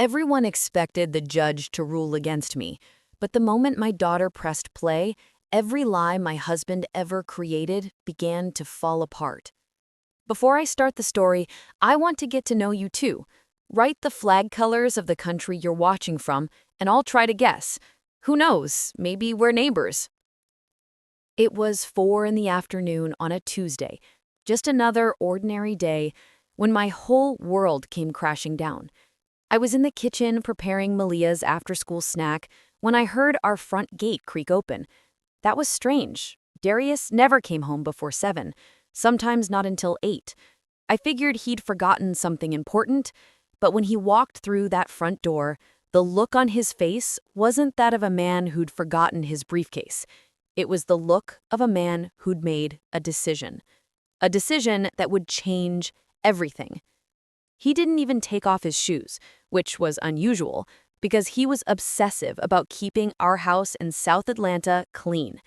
Everyone expected the judge to rule against me, but the moment my daughter pressed play, every lie my husband ever created began to fall apart. Before I start the story, I want to get to know you too. Write the flag colors of the country you're watching from, and I'll try to guess. Who knows, maybe we're neighbors. It was 4 in the afternoon on a Tuesday, just another ordinary day, when my whole world came crashing down. I was in the kitchen preparing Maliyah's after-school snack when I heard our front gate creak open. That was strange. Darius never came home before 7, sometimes not until 8. I figured he'd forgotten something important, but when he walked through that front door, the look on his face wasn't that of a man who'd forgotten his briefcase. It was the look of a man who'd made a decision that would change everything. He didn't even take off his shoes, which was unusual, because he was obsessive about keeping our house in South Atlanta clean.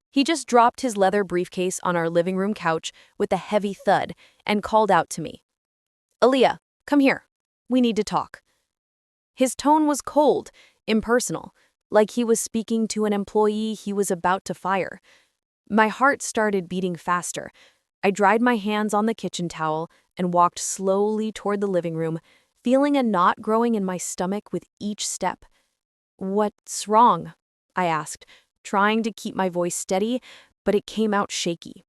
He just dropped his leather briefcase on our living room couch with a heavy thud and called out to me, "Aaliyah, come here. We need to talk." His tone was cold, impersonal, like he was speaking to an employee he was about to fire. My heart started beating faster. I dried my hands on the kitchen towel and walked slowly toward the living room, feeling a knot growing in my stomach with each step. "What's wrong?" I asked, trying to keep my voice steady, but it came out shaky.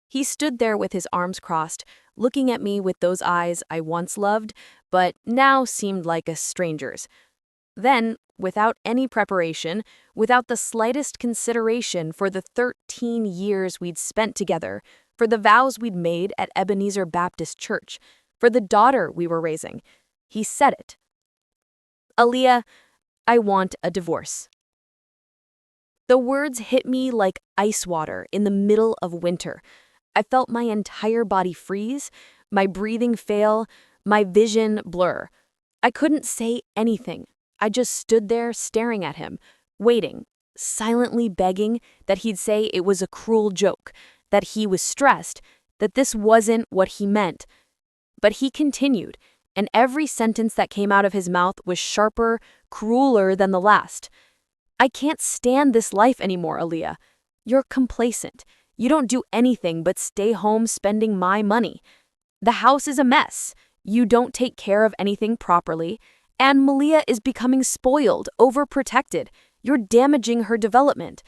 He stood there with his arms crossed, looking at me with those eyes I once loved, but now seemed like a stranger's. Then, without any preparation, without the slightest consideration for the 13 years we'd spent together, for the vows we'd made at Ebenezer Baptist Church, for the daughter we were raising, he said it. "Aaliyah, I want a divorce." The words hit me like ice water in the middle of winter. I felt my entire body freeze, my breathing fail, my vision blur. I couldn't say anything. I just stood there staring at him, waiting, silently begging that he'd say it was a cruel joke, that he was stressed, that this wasn't what he meant. But he continued, and every sentence that came out of his mouth was sharper, crueler than the last. "I can't stand this life anymore, Aaliyah. You're complacent. You don't do anything but stay home spending my money. The house is a mess. You don't take care of anything properly. And Maliyah is becoming spoiled, overprotected. You're damaging her development."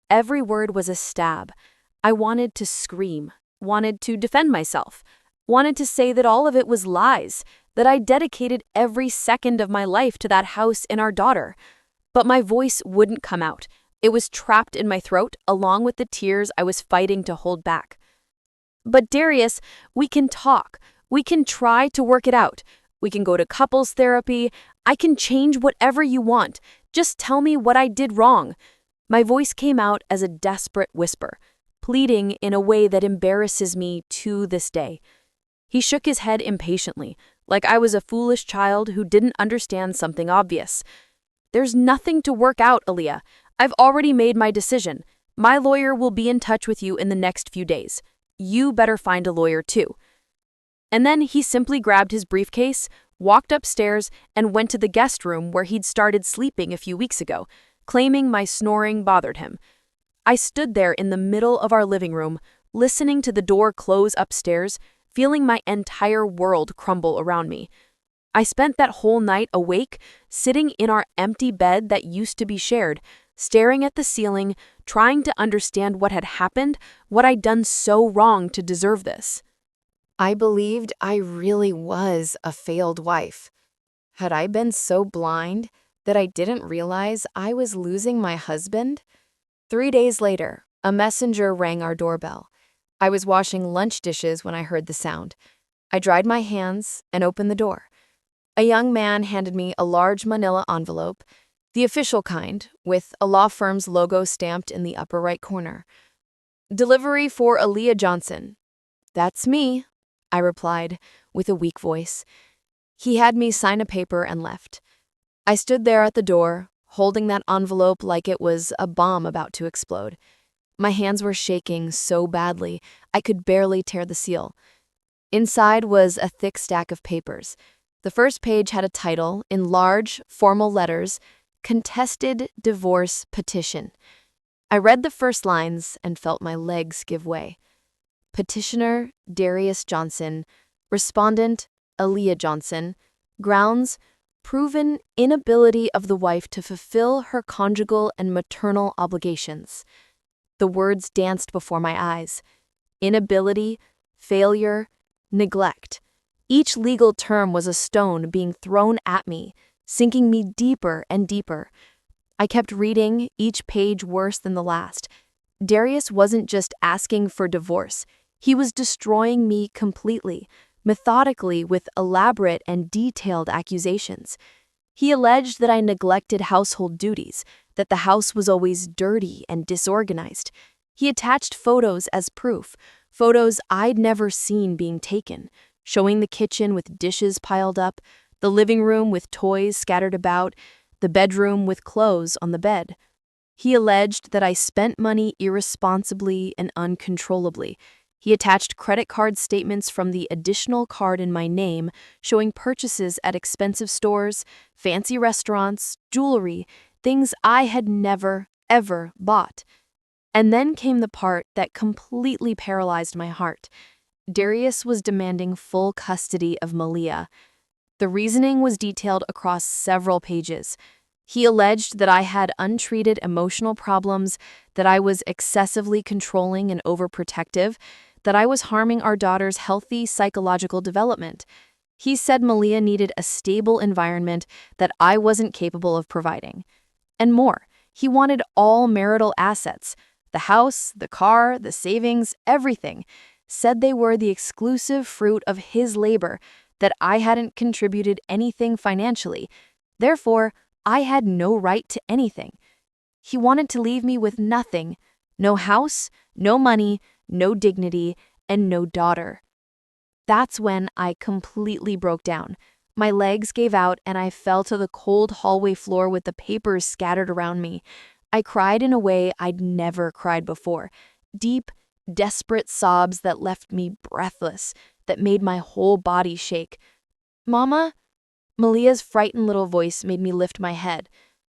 Every word was a stab. I wanted to scream, wanted to defend myself, wanted to say that all of it was lies, that I dedicated every second of my life to that house and our daughter. But my voice wouldn't come out. It was trapped in my throat, along with the tears I was fighting to hold back. "But Darius, we can talk. We can try to work it out. We can go to couples therapy. I can change whatever you want. Just tell me what I did wrong." My voice came out as a desperate whisper, pleading in a way that embarrasses me to this day. He shook his head impatiently, like I was a foolish child who didn't understand something obvious. "There's nothing to work out, Aaliyah. I've already made my decision. My lawyer will be in touch with you in the next few days. You better find a lawyer too." And then he simply grabbed his briefcase, walked upstairs, and went to the guest room where he'd started sleeping a few weeks ago, claiming my snoring bothered him. I stood there in the middle of our living room, listening to the door close upstairs, feeling my entire world crumble around me. I spent that whole night awake, sitting in our empty bed that used to be shared, staring at the ceiling, trying to understand what had happened, what I'd done so wrong to deserve this. I believed I really was a failed wife. Had I been so blind that I didn't realize I was losing my husband? 3 days later, a messenger rang our doorbell. I was washing lunch dishes when I heard the sound. I dried my hands and opened the door. A young man handed me a large manila envelope, the official kind, with a law firm's logo stamped in the upper right corner. "Delivery for Aaliyah Johnson." "That's me," I replied with a weak voice. He had me sign a paper and left. I stood there at the door, holding that envelope like it was a bomb about to explode. My hands were shaking so badly I could barely tear the seal. Inside was a thick stack of papers. The first page had a title in large, formal letters, Contested Divorce Petition. I read the first lines and felt my legs give way. Petitioner, Darius Johnson. Respondent, Aaliyah Johnson. Grounds, proven inability of the wife to fulfill her conjugal and maternal obligations. The words danced before my eyes. Inability, failure, neglect. Each legal term was a stone being thrown at me, sinking me deeper and deeper. I kept reading, each page worse than the last. Darius wasn't just asking for divorce. He was destroying me completely, methodically, with elaborate and detailed accusations. He alleged that I neglected household duties, that the house was always dirty and disorganized. He attached photos as proof, photos I'd never seen being taken, showing the kitchen with dishes piled up, the living room with toys scattered about, the bedroom with clothes on the bed. He alleged that I spent money irresponsibly and uncontrollably. He attached credit card statements from the additional card in my name, showing purchases at expensive stores, fancy restaurants, jewelry, things I had never, ever bought. And then came the part that completely paralyzed my heart. Darius was demanding full custody of Maliyah. The reasoning was detailed across several pages. He alleged that I had untreated emotional problems, that I was excessively controlling and overprotective, that I was harming our daughter's healthy psychological development. He said Maliyah needed a stable environment that I wasn't capable of providing. And more, he wanted all marital assets, the house, the car, the savings, everything, said they were the exclusive fruit of his labor, that I hadn't contributed anything financially. Therefore, I had no right to anything. He wanted to leave me with nothing, no house, no money, no dignity, and no daughter. That's when I completely broke down. My legs gave out and I fell to the cold hallway floor with the papers scattered around me. I cried in a way I'd never cried before. Deep, desperate sobs that left me breathless, that made my whole body shake. "Mama?" Maliyah's frightened little voice made me lift my head.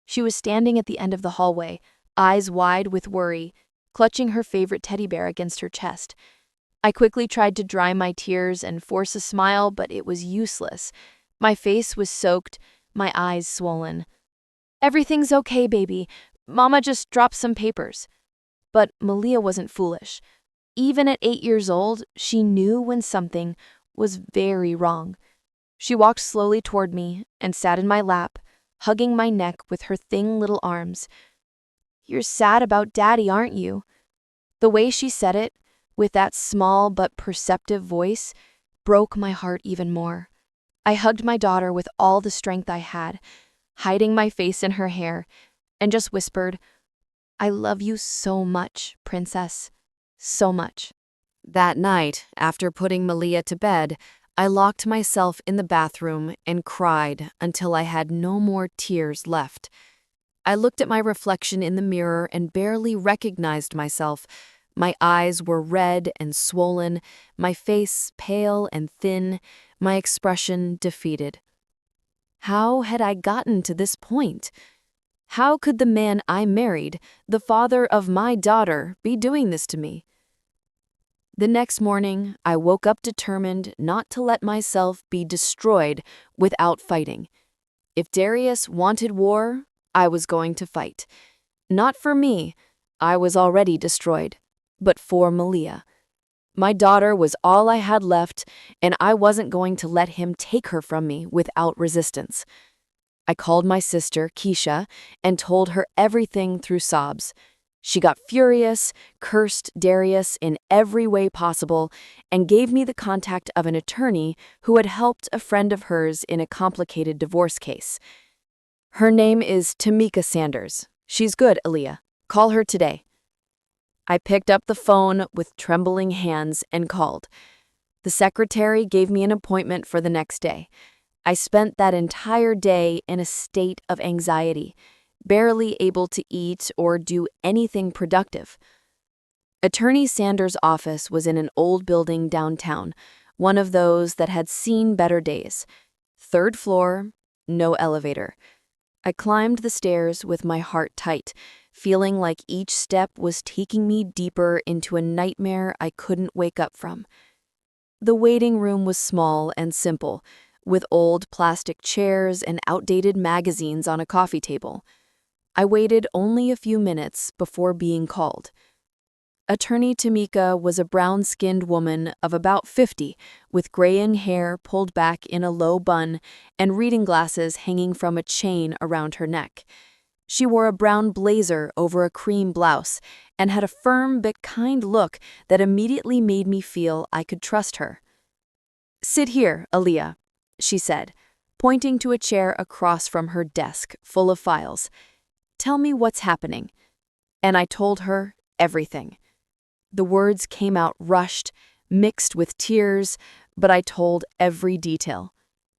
She was standing at the end of the hallway, eyes wide with worry, clutching her favorite teddy bear against her chest. I quickly tried to dry my tears and force a smile, but it was useless. My face was soaked, my eyes swollen. "Everything's okay, baby. Mama just dropped some papers." But Maliyah wasn't foolish. Even at 8 years old, she knew when something was very wrong. She walked slowly toward me and sat in my lap, hugging my neck with her thin little arms. "You're sad about Daddy, aren't you?" The way she said it, with that small but perceptive voice, broke my heart even more. I hugged my daughter with all the strength I had, hiding my face in her hair, and just whispered, "I love you so much, Princess. So much." That night, after putting Maliyah to bed, I locked myself in the bathroom and cried until I had no more tears left. I looked at my reflection in the mirror and barely recognized myself. My eyes were red and swollen, my face pale and thin, my expression defeated. How had I gotten to this point? How could the man I married, the father of my daughter, be doing this to me? The next morning, I woke up determined not to let myself be destroyed without fighting. If Darius wanted war, I was going to fight. Not for me, I was already destroyed, but for Maliyah. My daughter was all I had left, and I wasn't going to let him take her from me without resistance. I called my sister, Keisha, and told her everything through sobs. She got furious, cursed Darius in every way possible, and gave me the contact of an attorney who had helped a friend of hers in a complicated divorce case. "Her name is Tamika Sanders. She's good, Aaliyah. Call her today." I picked up the phone with trembling hands and called. The secretary gave me an appointment for the next day. I spent that entire day in a state of anxiety, barely able to eat or do anything productive. Attorney Sanders' office was in an old building downtown, one of those that had seen better days. Third floor, no elevator. I climbed the stairs with my heart tight, feeling like each step was taking me deeper into a nightmare I couldn't wake up from. The waiting room was small and simple, with old plastic chairs and outdated magazines on a coffee table. I waited only a few minutes before being called. Attorney Tamika was a brown-skinned woman of about 50, with graying hair pulled back in a low bun and reading glasses hanging from a chain around her neck. She wore a brown blazer over a cream blouse and had a firm but kind look that immediately made me feel I could trust her. "Sit here, Aaliyah," she said, pointing to a chair across from her desk full of files. "Tell me what's happening." And I told her everything. The words came out rushed, mixed with tears, but I told every detail.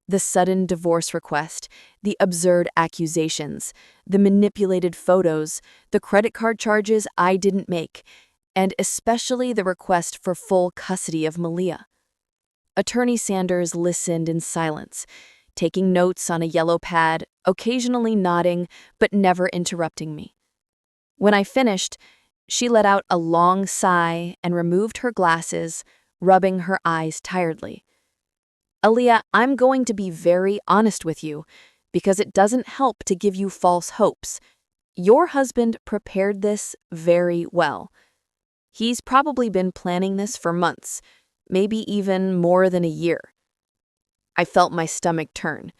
The sudden divorce request, the absurd accusations, the manipulated photos, the credit card charges I didn't make, and especially the request for full custody of Maliyah. Attorney Sanders listened in silence, taking notes on a yellow pad, occasionally nodding, but never interrupting me. When I finished, she let out a long sigh and removed her glasses, rubbing her eyes tiredly. "Aaliyah, I'm going to be very honest with you, because it doesn't help to give you false hopes. Your husband prepared this very well. He's probably been planning this for months, maybe even more than a year." I felt my stomach turn.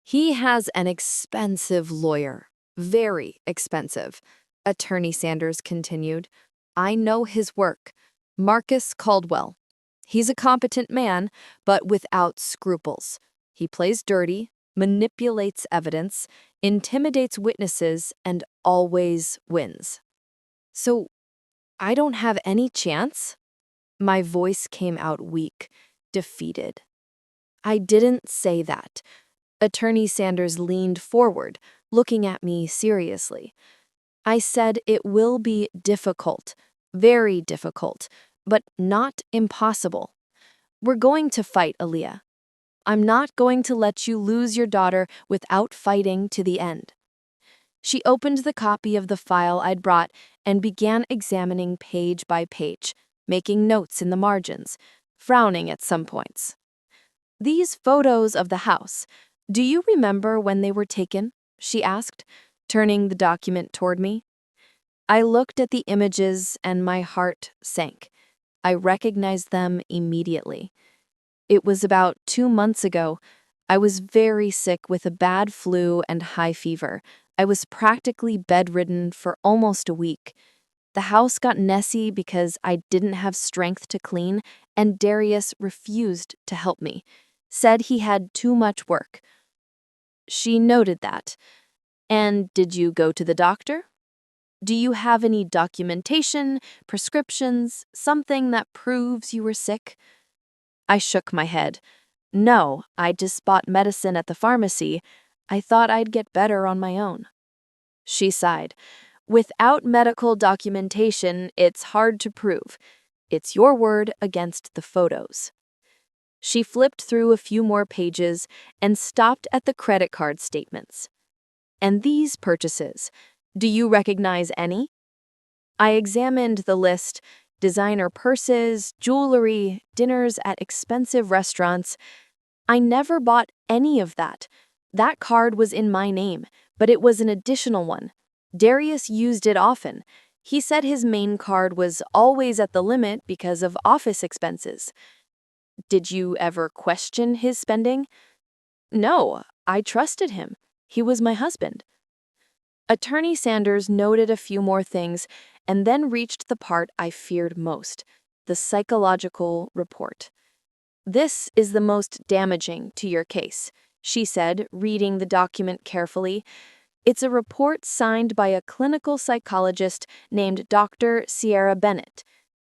"He has an expensive lawyer, very expensive," Attorney Sanders continued. "I know his work. Marcus Caldwell. He's a competent man, but without scruples. He plays dirty, manipulates evidence, intimidates witnesses, and always wins." "So, I don't have any chance?" My voice came out weak, defeated. "I didn't say that." Attorney Sanders leaned forward, looking at me seriously. "I said it will be difficult, very difficult, but not impossible. We're going to fight, Aaliyah. I'm not going to let you lose your daughter without fighting to the end." She opened the copy of the file I'd brought and began examining page by page, making notes in the margins, frowning at some points. "These photos of the house, do you remember when they were taken?" she asked, turning the document toward me. I looked at the images and my heart sank. I recognized them immediately. It was about 2 months ago. I was very sick with a bad flu and high fever. I was practically bedridden for almost a week. The house got messy because I didn't have strength to clean, and Darius refused to help me, said he had too much work. She noted that. "And did you go to the doctor? Do you have any documentation, prescriptions, something that proves you were sick?" I shook my head. "No, I just bought medicine at the pharmacy. I thought I'd get better on my own." She sighed. "Without medical documentation, it's hard to prove. It's your word against the photos." She flipped through a few more pages and stopped at the credit card statements. "And these purchases, do you recognize any?" I examined the list: designer purses, jewelry, dinners at expensive restaurants. I never bought any of that. That card was in my name, but it was an additional one. Darius used it often. He said his main card was always at the limit because of office expenses. Did you ever question his spending? No, I trusted him. He was my husband. Attorney Sanders noted a few more things and then reached the part I feared most, the psychological report. "This is the most damaging to your case," she said, reading the document carefully. "It's a report signed by a clinical psychologist named Dr. Ciara Bennett.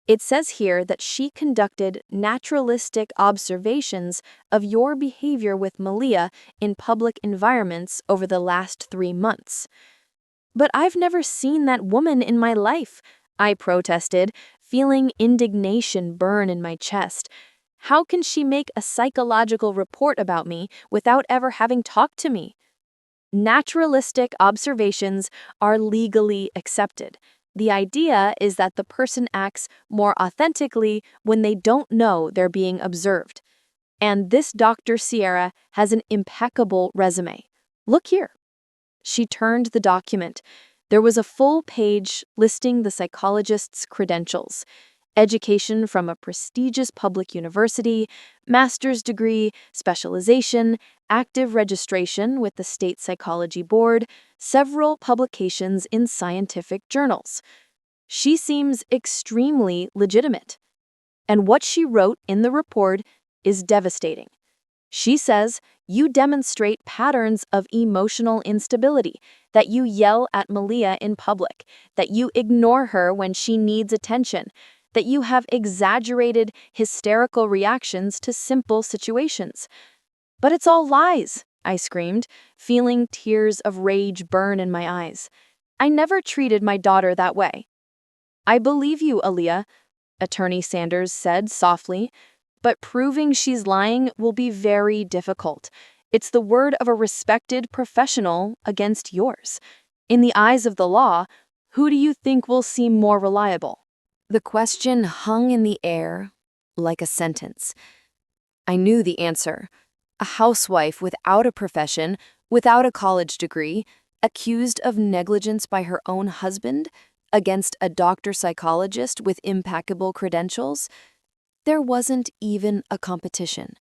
It says here that she conducted naturalistic observations of your behavior with Maliyah in public environments over the last 3 months." "But I've never seen that woman in my life," I protested, feeling indignation burn in my chest. How can she make a psychological report about me without ever having talked to me? Naturalistic observations are legally accepted. The idea is that the person acts more authentically when they don't know they're being observed. And this Dr. Ciara has an impeccable resume. Look here. She turned the document. There was a full page listing the psychologist's credentials: education from a prestigious public university, master's degree, specialization, active registration with the State Psychology Board, several publications in scientific journals. She seems extremely legitimate. And what she wrote in the report is devastating. She says, "You demonstrate patterns of emotional instability, that you yell at Maliyah in public, that you ignore her when she needs attention, that you have exaggerated hysterical reactions to simple situations." "But it's all lies," I screamed, feeling tears of rage burn in my eyes. "I never treated my daughter that way." "I believe you, Aaliyah," Attorney Sanders said softly, "but proving she's lying will be very difficult. It's the word of a respected professional against yours. In the eyes of the law, who do you think will seem more reliable?" The question hung in the air like a sentence. I knew the answer. A housewife without a profession, without a college degree, accused of negligence by her own husband, against a doctor psychologist with impeccable credentials. There wasn't even a competition.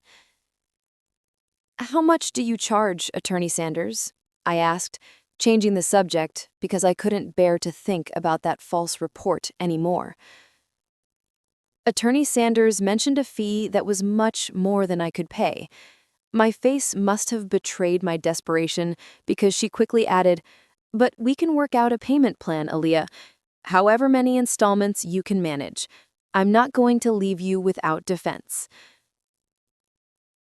"How much do you charge, Attorney Sanders?" I asked, changing the subject because I couldn't bear to think about that false report anymore. Attorney Sanders mentioned a fee that was much more than I could pay. My face must have betrayed my desperation because she quickly added, "But we can work out a payment plan, Aaliyah. However many installments you can manage. I'm not going to leave you without defense."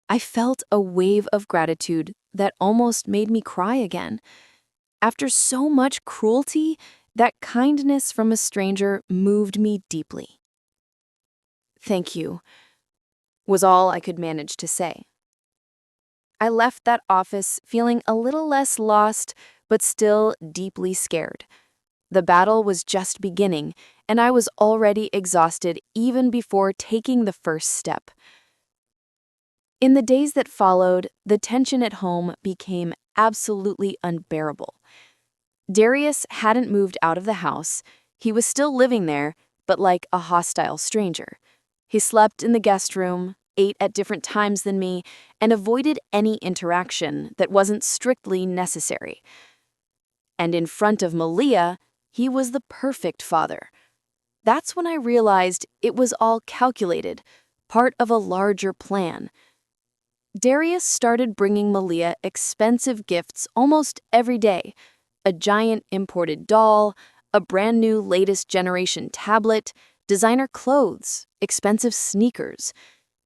I felt a wave of gratitude that almost made me cry again. After so much cruelty, that kindness from a stranger moved me deeply. "Thank you," was all I could manage to say. I left that office feeling a little less lost, but still deeply scared. The battle was just beginning, and I was already exhausted even before taking the first step. In the days that followed, the tension at home became absolutely unbearable. Darius hadn't moved out of the house. He was still living there, but like a hostile stranger. He slept in the guest room, ate at different times than me, and avoided any interaction that wasn't strictly necessary. And in front of Maliyah, he was the perfect father. That's when I realized it was all calculated, part of a larger plan. Darius started bringing Maliyah expensive gifts almost every day: a giant imported doll, a brand new latest generation tablet, designer clothes, expensive sneakers.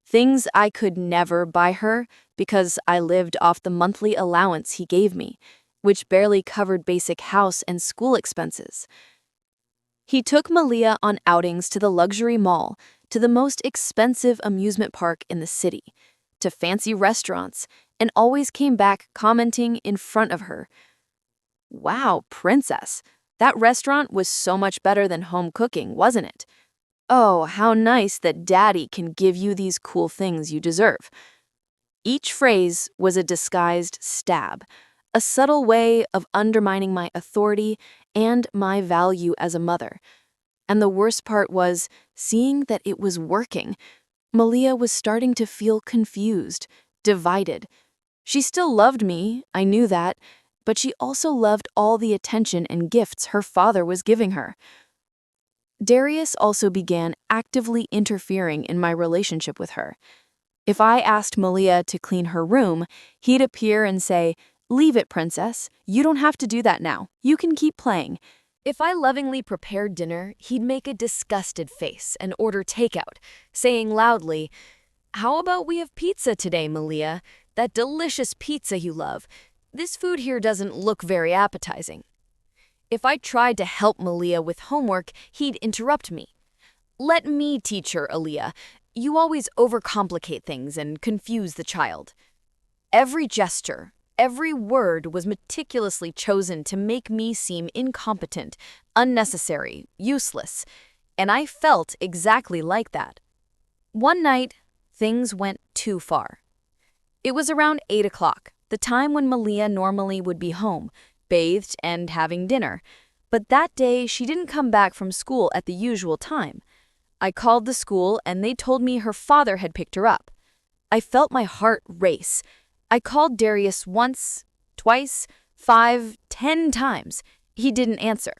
Things I could never buy her because I lived off the monthly allowance he gave me, which barely covered basic house and school expenses. He took Maliyah on outings to the luxury mall, to the most expensive amusement park in the city, to fancy restaurants, and always came back commenting in front of her, "Wow, princess, that restaurant was so much better than home cooking, wasn't it? Oh, how nice that daddy can give you these cool things you deserve." Each phrase was a disguised stab, a subtle way of undermining my authority and my value as a mother. And the worst part was seeing that it was working. Maliyah was starting to feel confused, divided. She still loved me, I knew that, but she also loved all the attention and gifts her father was giving her. Darius also began actively interfering in my relationship with her. If I asked Maliyah to clean her room, he'd appear and say, "Leave it, princess. You don't have to do that now. You can keep playing." If I lovingly prepared dinner, he'd make a disgusted face and order takeout, saying loudly, "How about we have pizza today, Maliyah? That delicious pizza you love. This food here doesn't look very appetizing." If I tried to help Maliyah with homework, he'd interrupt me. "Let me teach her, Aaliyah. you always overcomplicate things and confuse the child. Every gesture, every word was meticulously chosen to make me seem incompetent, unnecessary, useless, and I felt exactly like that. One night, things went too far. It was around 8 o'clock, the time when Maliyah normally would be home, bathed and having dinner. But that day, she didn't come back from school at the usual time. I called the school and they told me her father had picked her up. I felt my heart race. I called Darius once, twice, 5, 10 times. He didn't answer.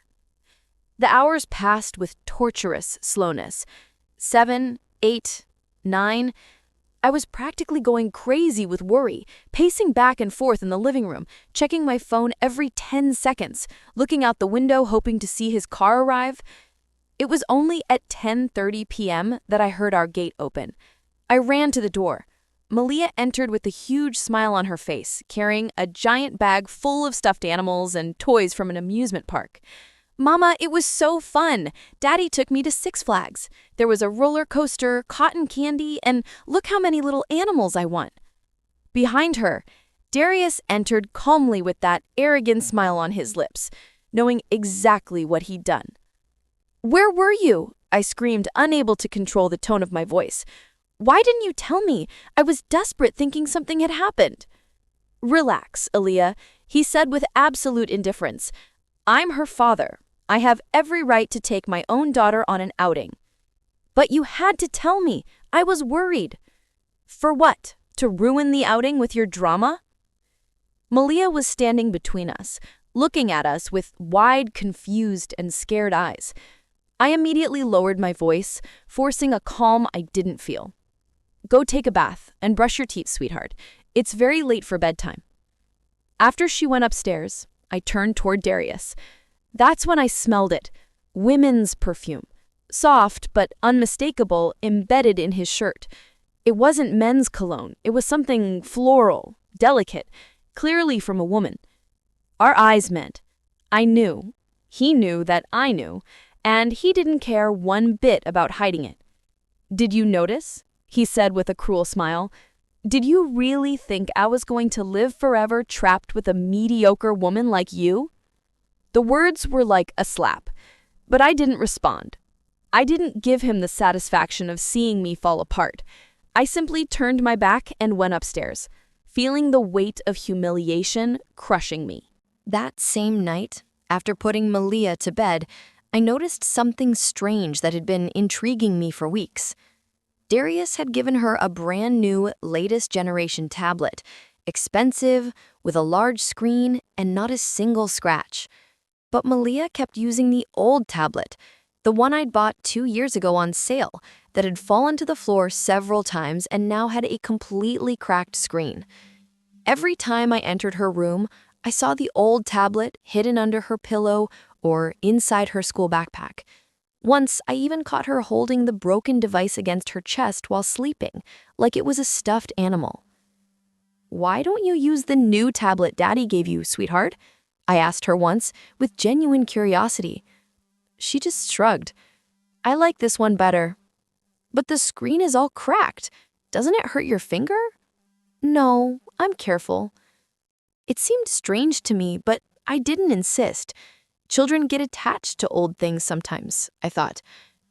The hours passed with torturous slowness. 7, 8, 9. I was practically going crazy with worry, pacing back and forth in the living room, checking my phone every 10 seconds, looking out the window hoping to see his car arrive. It was only at 10:30 p.m. that I heard our gate open. I ran to the door. Maliyah entered with a huge smile on her face, carrying a giant bag full of stuffed animals and toys from an amusement park. "Mama, it was so fun. Daddy took me to Six Flags. There was a roller coaster, cotton candy, and look how many little animals I won." Behind her, Darius entered calmly with that arrogant smile on his lips, knowing exactly what he'd done. "Where were you?" I screamed, unable to control the tone of my voice. "Why didn't you tell me? I was desperate, thinking something had happened." "Relax, Aaliyah," he said with absolute indifference. "I'm her father. I have every right to take my own daughter on an outing." "But you had to tell me. I was worried." "For what? To ruin the outing with your drama?" Maliyah was standing between us, looking at us with wide, confused, and scared eyes. I immediately lowered my voice, forcing a calm I didn't feel. "Go take a bath and brush your teeth, sweetheart. It's very late for bedtime." After she went upstairs, I turned toward Darius. That's when I smelled it. Women's perfume. Soft but unmistakable, embedded in his shirt. It wasn't men's cologne. It was something floral, delicate, clearly from a woman. Our eyes met. I knew. He knew that I knew, and he didn't care one bit about hiding it. "Did you notice?" he said with a cruel smile. "Did you really think I was going to live forever trapped with a mediocre woman like you?" The words were like a slap, but I didn't respond. I didn't give him the satisfaction of seeing me fall apart. I simply turned my back and went upstairs, feeling the weight of humiliation crushing me. That same night, after putting Maliyah to bed, I noticed something strange that had been intriguing me for weeks. Darius had given her a brand new, latest generation tablet, expensive, with a large screen, and not a single scratch. But Maliyah kept using the old tablet, the one I'd bought 2 years ago on sale, that had fallen to the floor several times and now had a completely cracked screen. Every time I entered her room, I saw the old tablet hidden under her pillow or inside her school backpack. Once, I even caught her holding the broken device against her chest while sleeping, like it was a stuffed animal. "Why don't you use the new tablet Daddy gave you, sweetheart?" I asked her once, with genuine curiosity. She just shrugged. "I like this one better." "But the screen is all cracked. Doesn't it hurt your finger?" "No, I'm careful." It seemed strange to me, but I didn't insist. Children get attached to old things sometimes, I thought.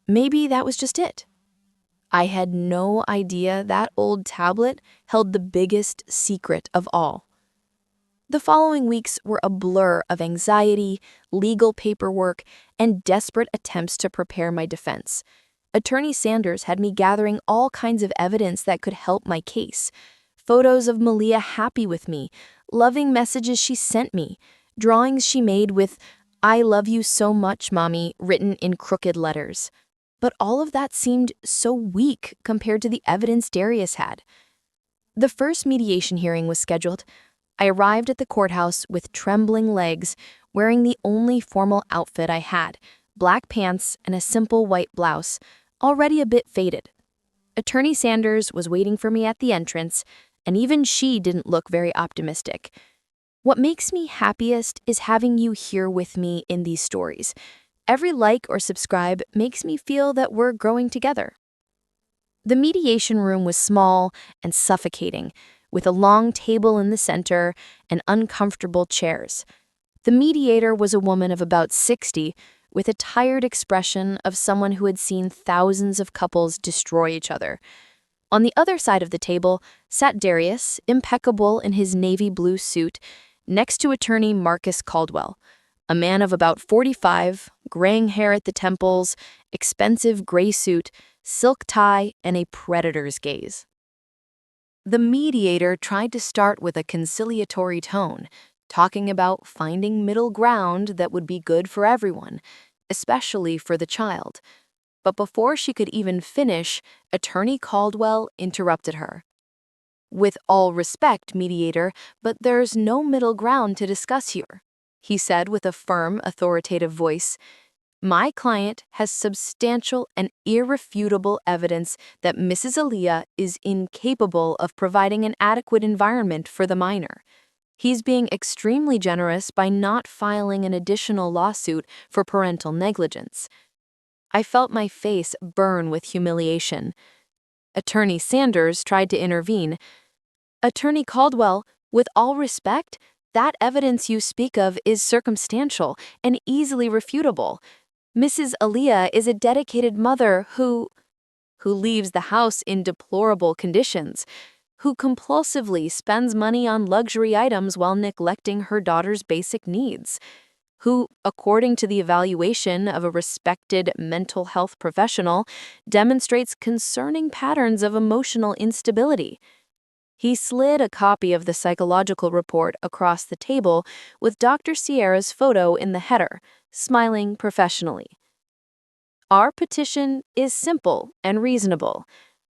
Maybe that was just it. I had no idea that old tablet held the biggest secret of all. The following weeks were a blur of anxiety, legal paperwork, and desperate attempts to prepare my defense. Attorney Sanders had me gathering all kinds of evidence that could help my case. Photos of Maliyah happy with me, loving messages she sent me, drawings she made with "I love you so much, Mommy," written in crooked letters. But all of that seemed so weak compared to the evidence Darius had. The first mediation hearing was scheduled. I arrived at the courthouse with trembling legs, wearing the only formal outfit I had, black pants and a simple white blouse, already a bit faded. Attorney Sanders was waiting for me at the entrance, and even she didn't look very optimistic. What makes me happiest is having you here with me in these stories. Every like or subscribe makes me feel that we're growing together. The mediation room was small and suffocating, with a long table in the center and uncomfortable chairs. The mediator was a woman of about 60, with a tired expression of someone who had seen thousands of couples destroy each other. On the other side of the table sat Darius, impeccable in his navy blue suit, next to attorney Marcus Caldwell, a man of about 45, graying hair at the temples, expensive gray suit, silk tie, and a predator's gaze. The mediator tried to start with a conciliatory tone, talking about finding middle ground that would be good for everyone, especially for the child. But before she could even finish, Attorney Caldwell interrupted her. "With all respect, mediator, but there's no middle ground to discuss here," he said with a firm, authoritative voice. "My client has substantial and irrefutable evidence that Mrs. Aaliyah is incapable of providing an adequate environment for the minor. He's being extremely generous by not filing an additional lawsuit for parental negligence." I felt my face burn with humiliation. Attorney Sanders tried to intervene. "Attorney Caldwell, with all respect, that evidence you speak of is circumstantial and easily refutable. Mrs. Aaliyah is a dedicated mother who leaves the house in deplorable conditions, who compulsively spends money on luxury items while neglecting her daughter's basic needs, who, according to the evaluation of a respected mental health professional, demonstrates concerning patterns of emotional instability." He slid a copy of the psychological report across the table with Dr. Ciara's photo in the header, smiling professionally. "Our petition is simple and reasonable.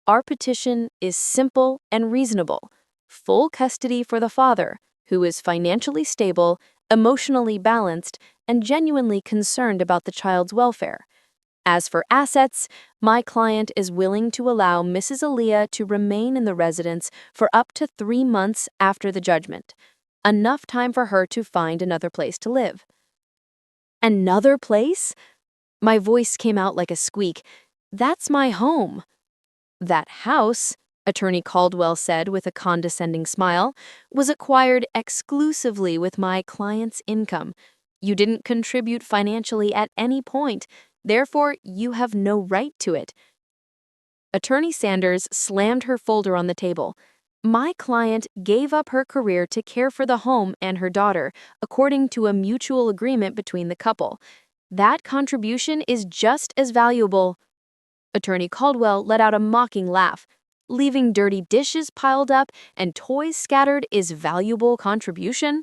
Our petition is simple and reasonable. Full custody for the father, who is financially stable, emotionally balanced, and genuinely concerned about the child's welfare. As for assets, my client is willing to allow Mrs. Aaliyah to remain in the residence for up to 3 months after the judgment, enough time for her to find another place to live." "Another place?" My voice came out like a squeak. "That's my home." "That house," Attorney Caldwell said with a condescending smile, "was acquired exclusively with my client's income. You didn't contribute financially at any point, therefore you have no right to it." Attorney Sanders slammed her folder on the table. "My client gave up her career to care for the home and her daughter, according to a mutual agreement between the couple. That contribution is just as valuable." Attorney Caldwell let out a mocking laugh. "Leaving dirty dishes piled up and toys scattered is valuable contribution?"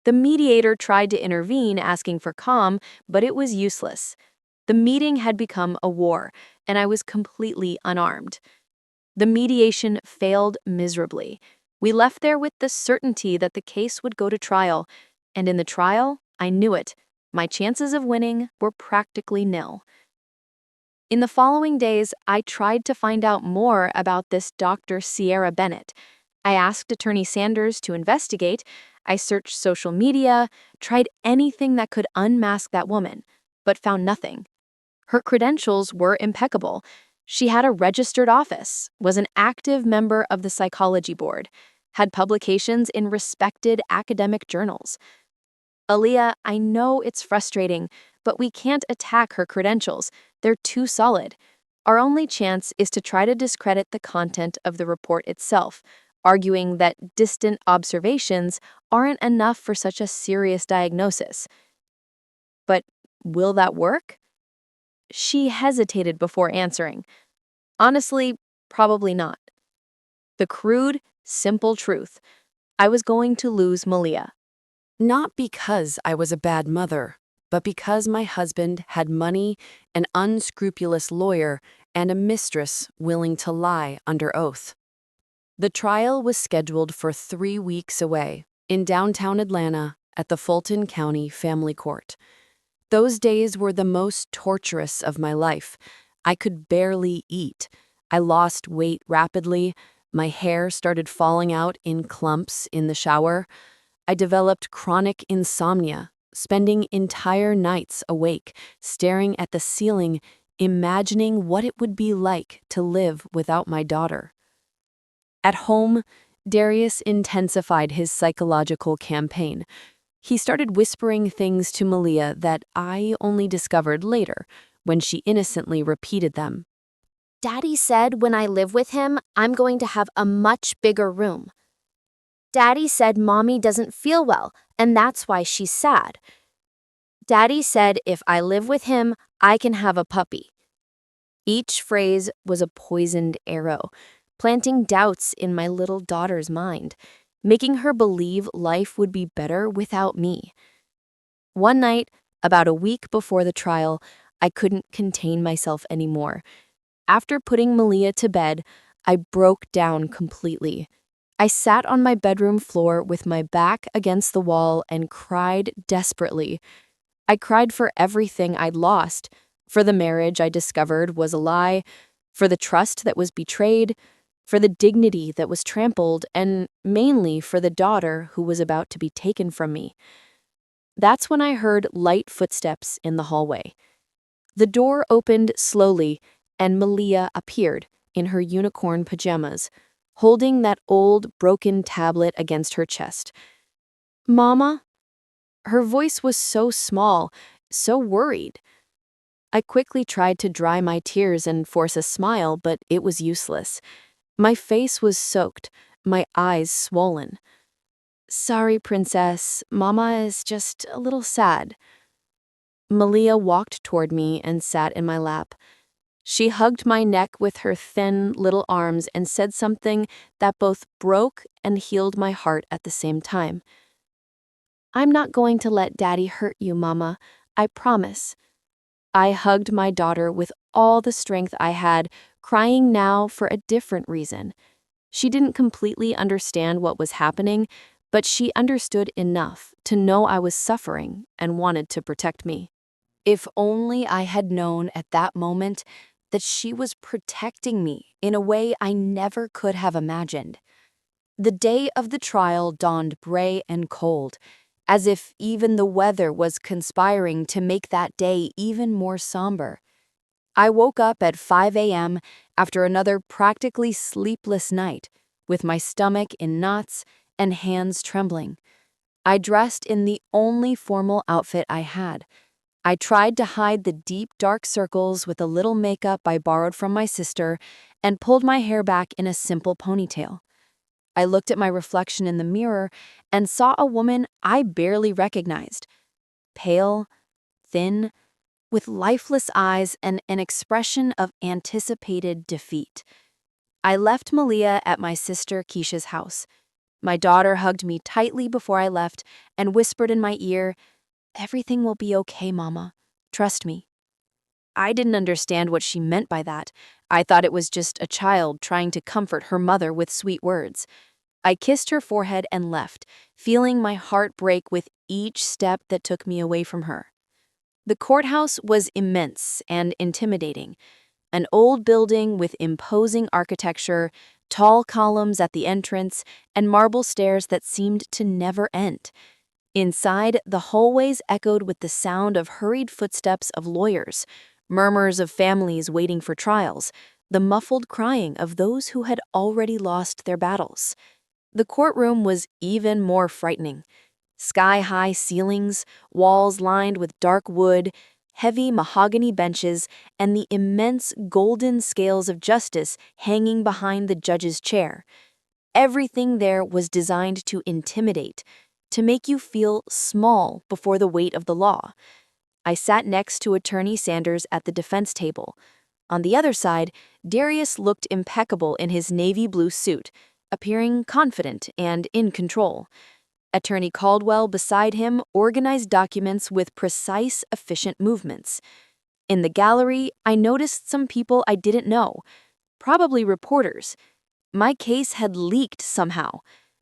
The mediator tried to intervene, asking for calm, but it was useless. The meeting had become a war, and I was completely unarmed. The mediation failed miserably. We left there with the certainty that the case would go to trial, and in the trial, I knew it. My chances of winning were practically nil. In the following days, I tried to find out more about this Dr. Ciara Bennett. I asked Attorney Sanders to investigate. I searched social media, tried anything that could unmask that woman, but found nothing. Her credentials were impeccable. She had a registered office, was an active member of the psychology board, had publications in respected academic journals. "Aaliyah, I know it's frustrating, but we can't attack her credentials. They're too solid. Our only chance is to try to discredit the content of the report itself, arguing that distant observations aren't enough for such a serious diagnosis." "But will that work?" She hesitated before answering. "Honestly, probably not." The crude, simple truth. I was going to lose Maliyah. Not because I was a bad mother, but because my husband had money, an unscrupulous lawyer, and a mistress willing to lie under oath. The trial was scheduled for 3 weeks away, in downtown Atlanta, at the Fulton County Family Court. Those days were the most torturous of my life. I could barely eat. I lost weight rapidly. My hair started falling out in clumps in the shower. I developed chronic insomnia, spending entire nights awake, staring at the ceiling imagining what it would be like to live without my daughter. At home, Darius intensified his psychological campaign. He started whispering things to Maliyah that I only discovered later, when she innocently repeated them. Daddy said when I live with him, I'm going to have a much bigger room. Daddy said Mommy doesn't feel well, and that's why she's sad. Daddy said if I live with him, I can have a puppy. Each phrase was a poisoned arrow, planting doubts in my little daughter's mind, making her believe life would be better without me. One night, about a week before the trial, I couldn't contain myself anymore. After putting Maliyah to bed, I broke down completely. I sat on my bedroom floor with my back against the wall and cried desperately. I cried for everything I'd lost, for the marriage I discovered was a lie, for the trust that was betrayed, for the dignity that was trampled, and mainly for the daughter who was about to be taken from me. That's when I heard light footsteps in the hallway. The door opened slowly, and Maliyah appeared in her unicorn pajamas, holding that old, broken tablet against her chest. "Mama?" Her voice was so small, so worried. I quickly tried to dry my tears and force a smile, but it was useless. My face was soaked, my eyes swollen. "Sorry, Princess. Mama is just a little sad." Maliyah walked toward me and sat in my lap. She hugged my neck with her thin little arms and said something that both broke and healed my heart at the same time. "I'm not going to let Daddy hurt you, Mama. I promise." I hugged my daughter with all the strength I had, crying now for a different reason. She didn't completely understand what was happening, but she understood enough to know I was suffering and wanted to protect me. If only I had known at that moment that she was protecting me in a way I never could have imagined. The day of the trial dawned gray and cold, as if even the weather was conspiring to make that day even more somber. I woke up at 5 a.m. after another practically sleepless night, with my stomach in knots and hands trembling. I dressed in the only formal outfit I had. I tried to hide the deep, dark circles with a little makeup I borrowed from my sister and pulled my hair back in a simple ponytail. I looked at my reflection in the mirror and saw a woman I barely recognized. Pale, thin, with lifeless eyes and an expression of anticipated defeat. I left Maliyah at my sister Keisha's house. My daughter hugged me tightly before I left and whispered in my ear, "Everything will be okay, Mama. Trust me." I didn't understand what she meant by that. I thought it was just a child trying to comfort her mother with sweet words. I kissed her forehead and left, feeling my heart break with each step that took me away from her. The courthouse was immense and intimidating. An old building with imposing architecture, tall columns at the entrance, and marble stairs that seemed to never end. Inside, the hallways echoed with the sound of hurried footsteps of lawyers, murmurs of families waiting for trials, the muffled crying of those who had already lost their battles. The courtroom was even more frightening. Sky-high ceilings, walls lined with dark wood, heavy mahogany benches, and the immense golden scales of justice hanging behind the judge's chair. Everything there was designed to intimidate, to make you feel small before the weight of the law. I sat next to Attorney Sanders at the defense table. On the other side, Darius looked impeccable in his navy blue suit, appearing confident and in control. Attorney Caldwell beside him organized documents with precise, efficient movements. In the gallery, I noticed some people I didn't know, probably reporters. My case had leaked somehow,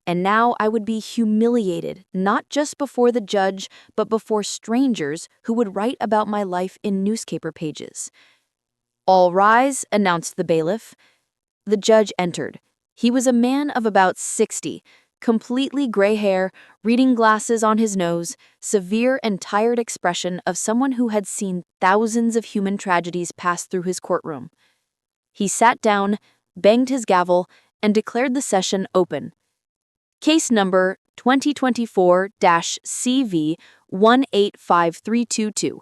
and now I would be humiliated not just before the judge, but before strangers who would write about my life in newspaper pages. "All rise," announced the bailiff. The judge entered. He was a man of about 60, completely gray hair, reading glasses on his nose, severe and tired expression of someone who had seen thousands of human tragedies pass through his courtroom. He sat down, banged his gavel, and declared the session open. Case number 2024-CV185322.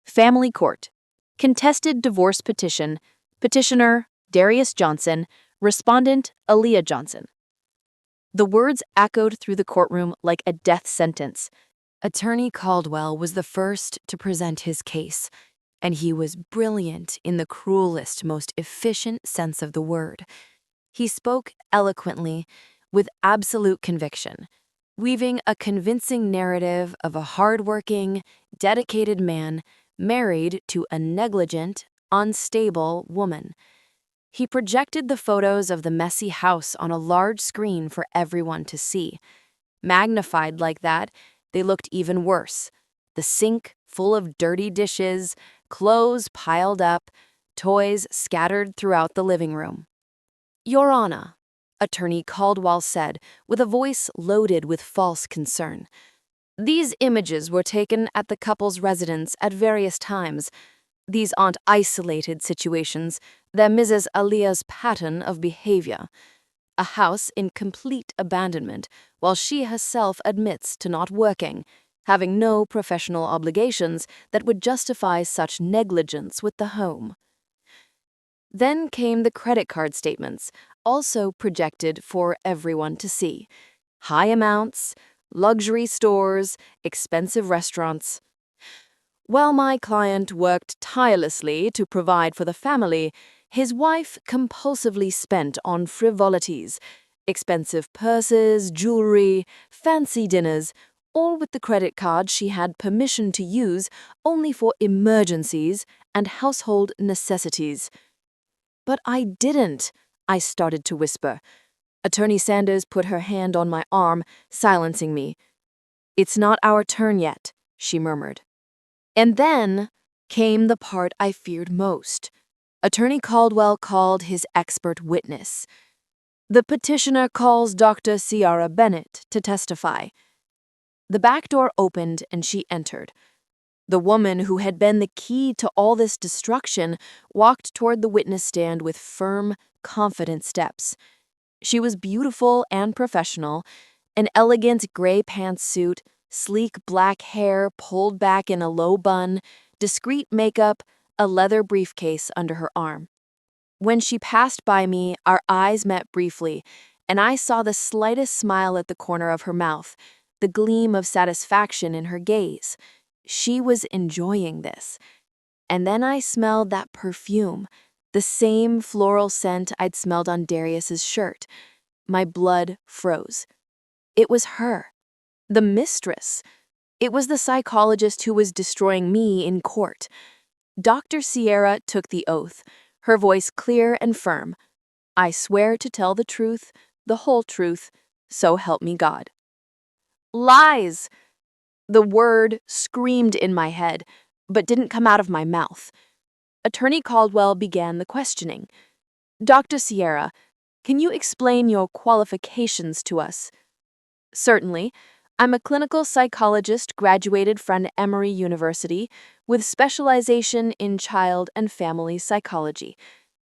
Family Court. Contested divorce petition. Petitioner, Darius Johnson. Respondent, Aaliyah Johnson. The words echoed through the courtroom like a death sentence. Attorney Caldwell was the first to present his case, and he was brilliant in the cruelest, most efficient sense of the word. He spoke eloquently, with absolute conviction, weaving a convincing narrative of a hardworking, dedicated man married to a negligent, unstable woman. He projected the photos of the messy house on a large screen for everyone to see. Magnified like that, they looked even worse. The sink full of dirty dishes, clothes piled up, toys scattered throughout the living room. "Your Honor," Attorney Caldwell said, with a voice loaded with false concern, "these images were taken at the couple's residence at various times. These aren't isolated situations, they're Mrs. Aaliyah's pattern of behavior. A house in complete abandonment, while she herself admits to not working, having no professional obligations that would justify such negligence with the home." Then came the credit card statements, also projected for everyone to see. High amounts, luxury stores, expensive restaurants. While my client worked tirelessly to provide for the family, his wife compulsively spent on frivolities, expensive purses, jewelry, fancy dinners, all with the credit card she had permission to use only for emergencies and household necessities. "But I didn't," I started to whisper. Attorney Sanders put her hand on my arm, silencing me. "It's not our turn yet," she murmured. And then came the part I feared most. Attorney Caldwell called his expert witness. "The petitioner calls Dr. Ciara Bennett to testify." The back door opened and she entered. The woman who had been the key to all this destruction walked toward the witness stand with firm, confident steps. She was beautiful and professional, an elegant gray pantsuit, sleek black hair pulled back in a low bun, discreet makeup, a leather briefcase under her arm. When she passed by me, our eyes met briefly, and I saw the slightest smile at the corner of her mouth, the gleam of satisfaction in her gaze. She was enjoying this. And then I smelled that perfume, the same floral scent I'd smelled on Darius's shirt. My blood froze. It was her. The mistress. It was the psychologist who was destroying me in court. Dr. Ciara took the oath, her voice clear and firm. "I swear to tell the truth, the whole truth, so help me God." "Lies!" The word screamed in my head, but didn't come out of my mouth. Attorney Caldwell began the questioning. "Dr. Ciara, can you explain your qualifications to us?" "Certainly. I'm a clinical psychologist graduated from Emory University with specialization in child and family psychology.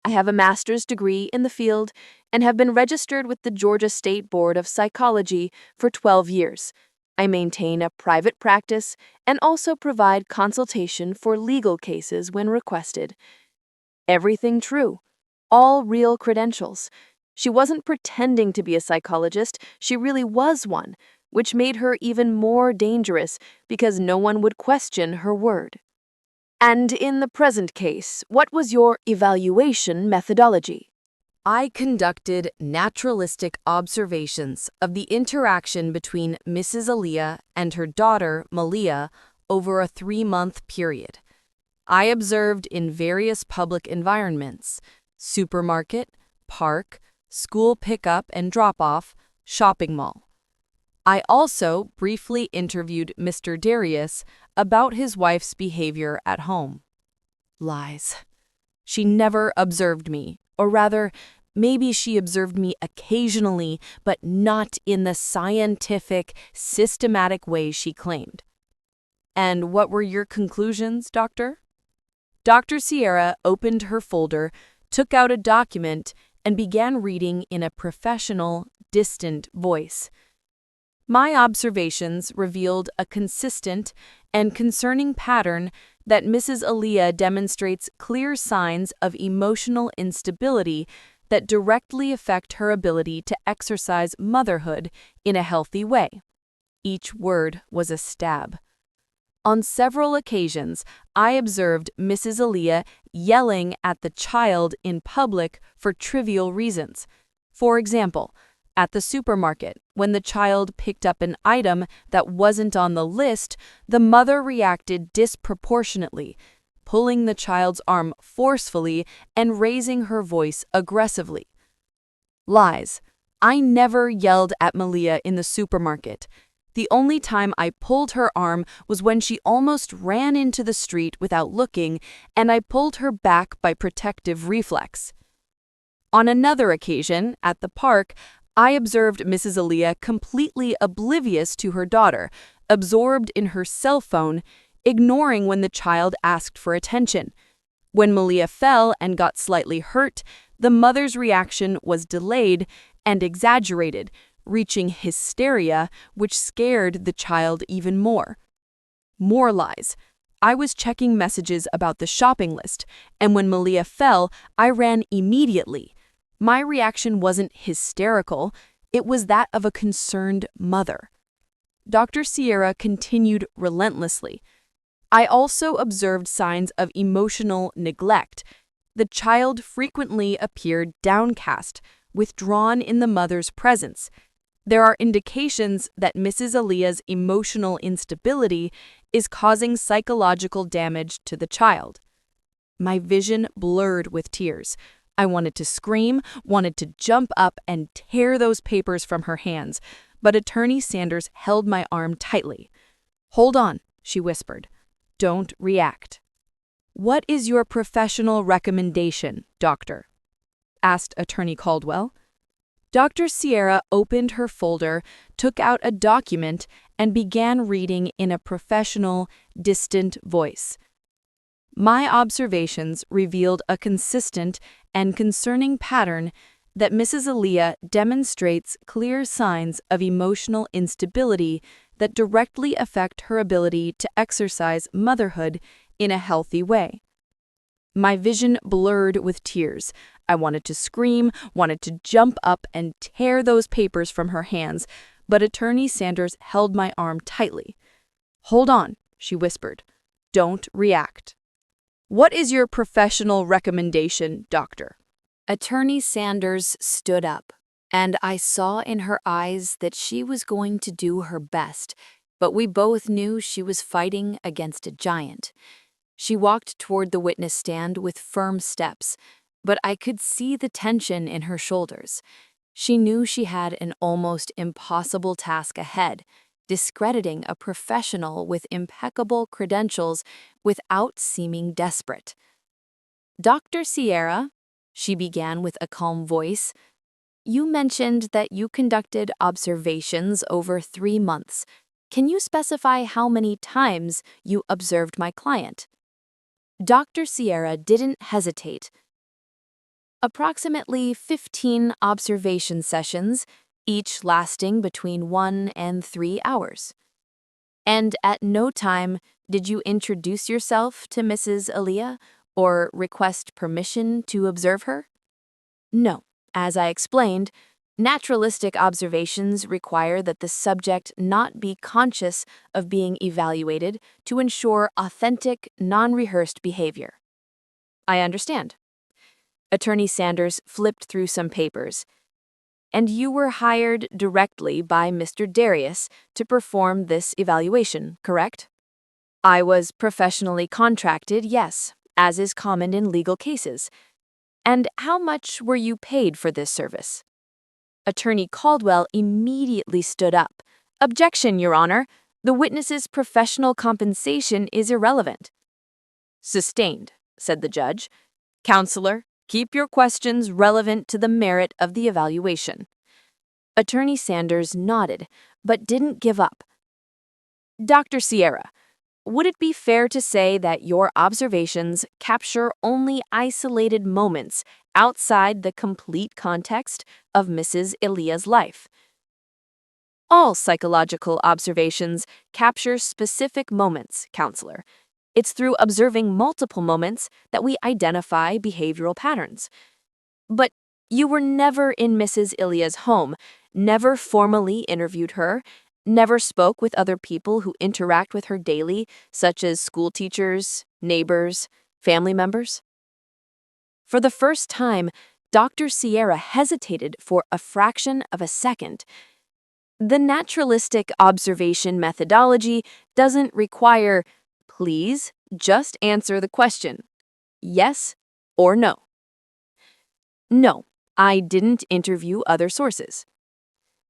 I have a master's degree in the field and have been registered with the Georgia State Board of Psychology for 12 years. I maintain a private practice and also provide consultation for legal cases when requested." Everything true. All real credentials. She wasn't pretending to be a psychologist, she really was one, which made her even more dangerous because no one would question her word. "And in the present case, what was your evaluation methodology?" I conducted naturalistic observations of the interaction between Mrs. Aaliyah and her daughter, Maliyah, over a 3-month period. I observed in various public environments: supermarket, park, school pickup and drop-off, shopping mall. I also briefly interviewed Mr. Darius about his wife's behavior at home. Lies. She never observed me, or rather, Maybe she observed me occasionally, but not in the scientific, systematic way she claimed. And what were your conclusions, doctor? Dr. Ciara opened her folder, took out a document, and began reading in a professional, distant voice. My observations revealed a consistent and concerning pattern that Mrs. Aaliyah demonstrates clear signs of emotional instability that directly affect her ability to exercise motherhood in a healthy way. Each word was a stab. On several occasions, I observed Mrs. Aaliyah yelling at the child in public for trivial reasons. For example, at the supermarket, when the child picked up an item that wasn't on the list, the mother reacted disproportionately, pulling the child's arm forcefully and raising her voice aggressively. Lies. I never yelled at Maliyah in the supermarket. The only time I pulled her arm was when she almost ran into the street without looking, and I pulled her back by protective reflex. On another occasion, at the park, I observed Mrs. Aaliyah completely oblivious to her daughter, absorbed in her cell phone, ignoring when the child asked for attention. When Maliyah fell and got slightly hurt, the mother's reaction was delayed and exaggerated, reaching hysteria, which scared the child even more. More lies. I was checking messages about the shopping list, and when Maliyah fell, I ran immediately. My reaction wasn't hysterical, it was that of a concerned mother. Dr. Ciara continued relentlessly. I also observed signs of emotional neglect. The child frequently appeared downcast, withdrawn in the mother's presence. There are indications that Mrs. Aaliyah's emotional instability is causing psychological damage to the child. My vision blurred with tears. I wanted to scream, wanted to jump up and tear those papers from her hands, but Attorney Sanders held my arm tightly. "Hold on," she whispered. "Don't react." "What is your professional recommendation, doctor?" asked Attorney Caldwell. Dr. Ciara opened her folder, took out a document, and began reading in a professional, distant voice. My observations revealed a consistent and concerning pattern that Mrs. Aaliyah demonstrates clear signs of emotional instability that directly affect her ability to exercise motherhood in a healthy way. My vision blurred with tears. I wanted to scream, wanted to jump up and tear those papers from her hands, but Attorney Sanders held my arm tightly. "Hold on," she whispered. "Don't react." "What is your professional recommendation, doctor?" Attorney Sanders stood up, and I saw in her eyes that she was going to do her best, but we both knew she was fighting against a giant. She walked toward the witness stand with firm steps, but I could see the tension in her shoulders. She knew she had an almost impossible task ahead, discrediting a professional with impeccable credentials without seeming desperate. "Dr. Ciara," she began with a calm voice, "you mentioned that you conducted observations over 3 months. Can you specify how many times you observed my client?" Dr. Ciara didn't hesitate. "Approximately 15 observation sessions, each lasting between 1 and 3 hours. And at no time did you introduce yourself to Mrs. Aaliyah or request permission to observe her?" "No. As I explained, naturalistic observations require that the subject not be conscious of being evaluated to ensure authentic, non-rehearsed behavior." "I understand." Attorney Sanders flipped through some papers. "And you were hired directly by Mr. Darius to perform this evaluation, correct?" "I was professionally contracted, yes, as is common in legal cases." "And how much were you paid for this service?" Attorney Caldwell immediately stood up. "Objection, Your Honor. The witness's professional compensation is irrelevant." "Sustained," said the judge. "Counselor, Keep your questions relevant to the merit of the evaluation. Attorney Sanders nodded, but didn't give up. Dr. Ciara, would it be fair to say that your observations capture only isolated moments outside the complete context of Mrs. Aaliyah's life? All psychological observations capture specific moments, counselor. It's through observing multiple moments that we identify behavioral patterns. But you were never in Mrs. Aaliyah's home, never formally interviewed her, never spoke with other people who interact with her daily, such as school teachers, neighbors, family members? For the first time, Dr. Ciara hesitated for a fraction of a second. The naturalistic observation methodology doesn't require, please just answer the question, yes or no. No, I didn't interview other sources.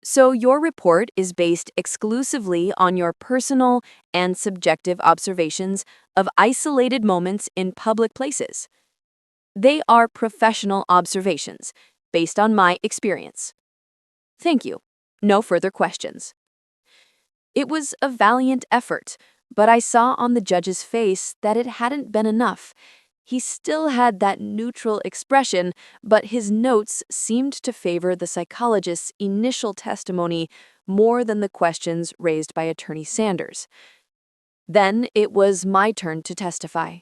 So your report is based exclusively on your personal and subjective observations of isolated moments in public places. They are professional observations based on my experience. Thank you. No further questions. It was a valiant effort, but I saw on the judge's face that it hadn't been enough. He still had that neutral expression, but his notes seemed to favor the psychologist's initial testimony more than the questions raised by Attorney Sanders. Then it was my turn to testify.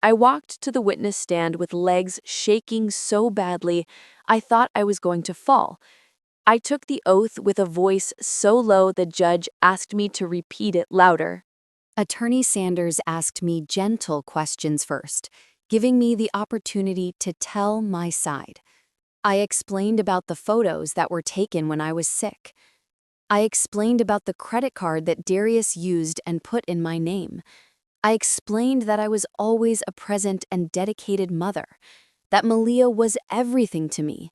I walked to the witness stand with legs shaking so badly I thought I was going to fall. I took the oath with a voice so low the judge asked me to repeat it louder. Attorney Sanders asked me gentle questions first, giving me the opportunity to tell my side. I explained about the photos that were taken when I was sick. I explained about the credit card that Darius used and put in my name. I explained that I was always a present and dedicated mother, that Maliyah was everything to me.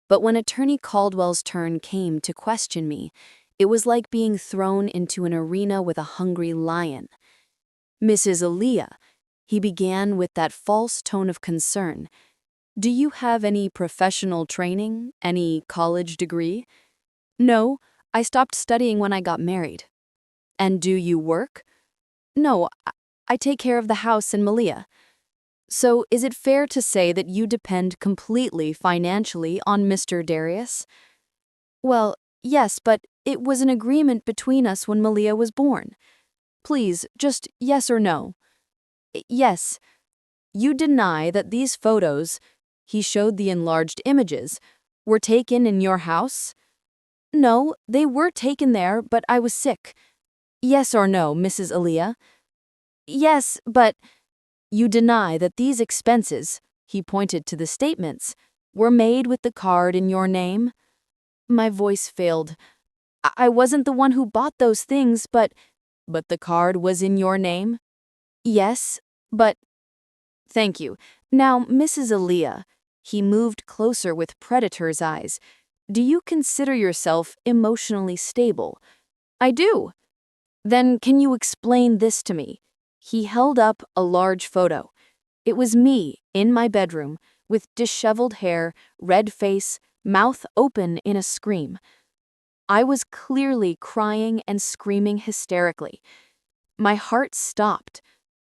But when Attorney Caldwell's turn came to question me, it was like being thrown into an arena with a hungry lion. Mrs. Aaliyah, he began with that false tone of concern. Do you have any professional training, any college degree? No, I stopped studying when I got married. And do you work? No, I take care of the house in Maliyah. So is it fair to say that you depend completely financially on Mr. Darius? Well, yes, but it was an agreement between us when Maliyah was born. Please, just yes or no. Yes. You deny that these photos, he showed the enlarged images, were taken in your house? No, they were taken there, but I was sick. Yes or no, Mrs. Aaliyah? Yes, but you deny that these expenses, he pointed to the statements, were made with the card in your name? My voice failed. I wasn't the one who bought those things, but the card was in your name? Yes, but thank you. Now, Mrs. Aaliyah, he moved closer with predator's eyes. Do you consider yourself emotionally stable? I do. Then can you explain this to me? He held up a large photo. It was me in my bedroom with disheveled hair, red face, mouth open in a scream. I was clearly crying and screaming hysterically. My heart stopped.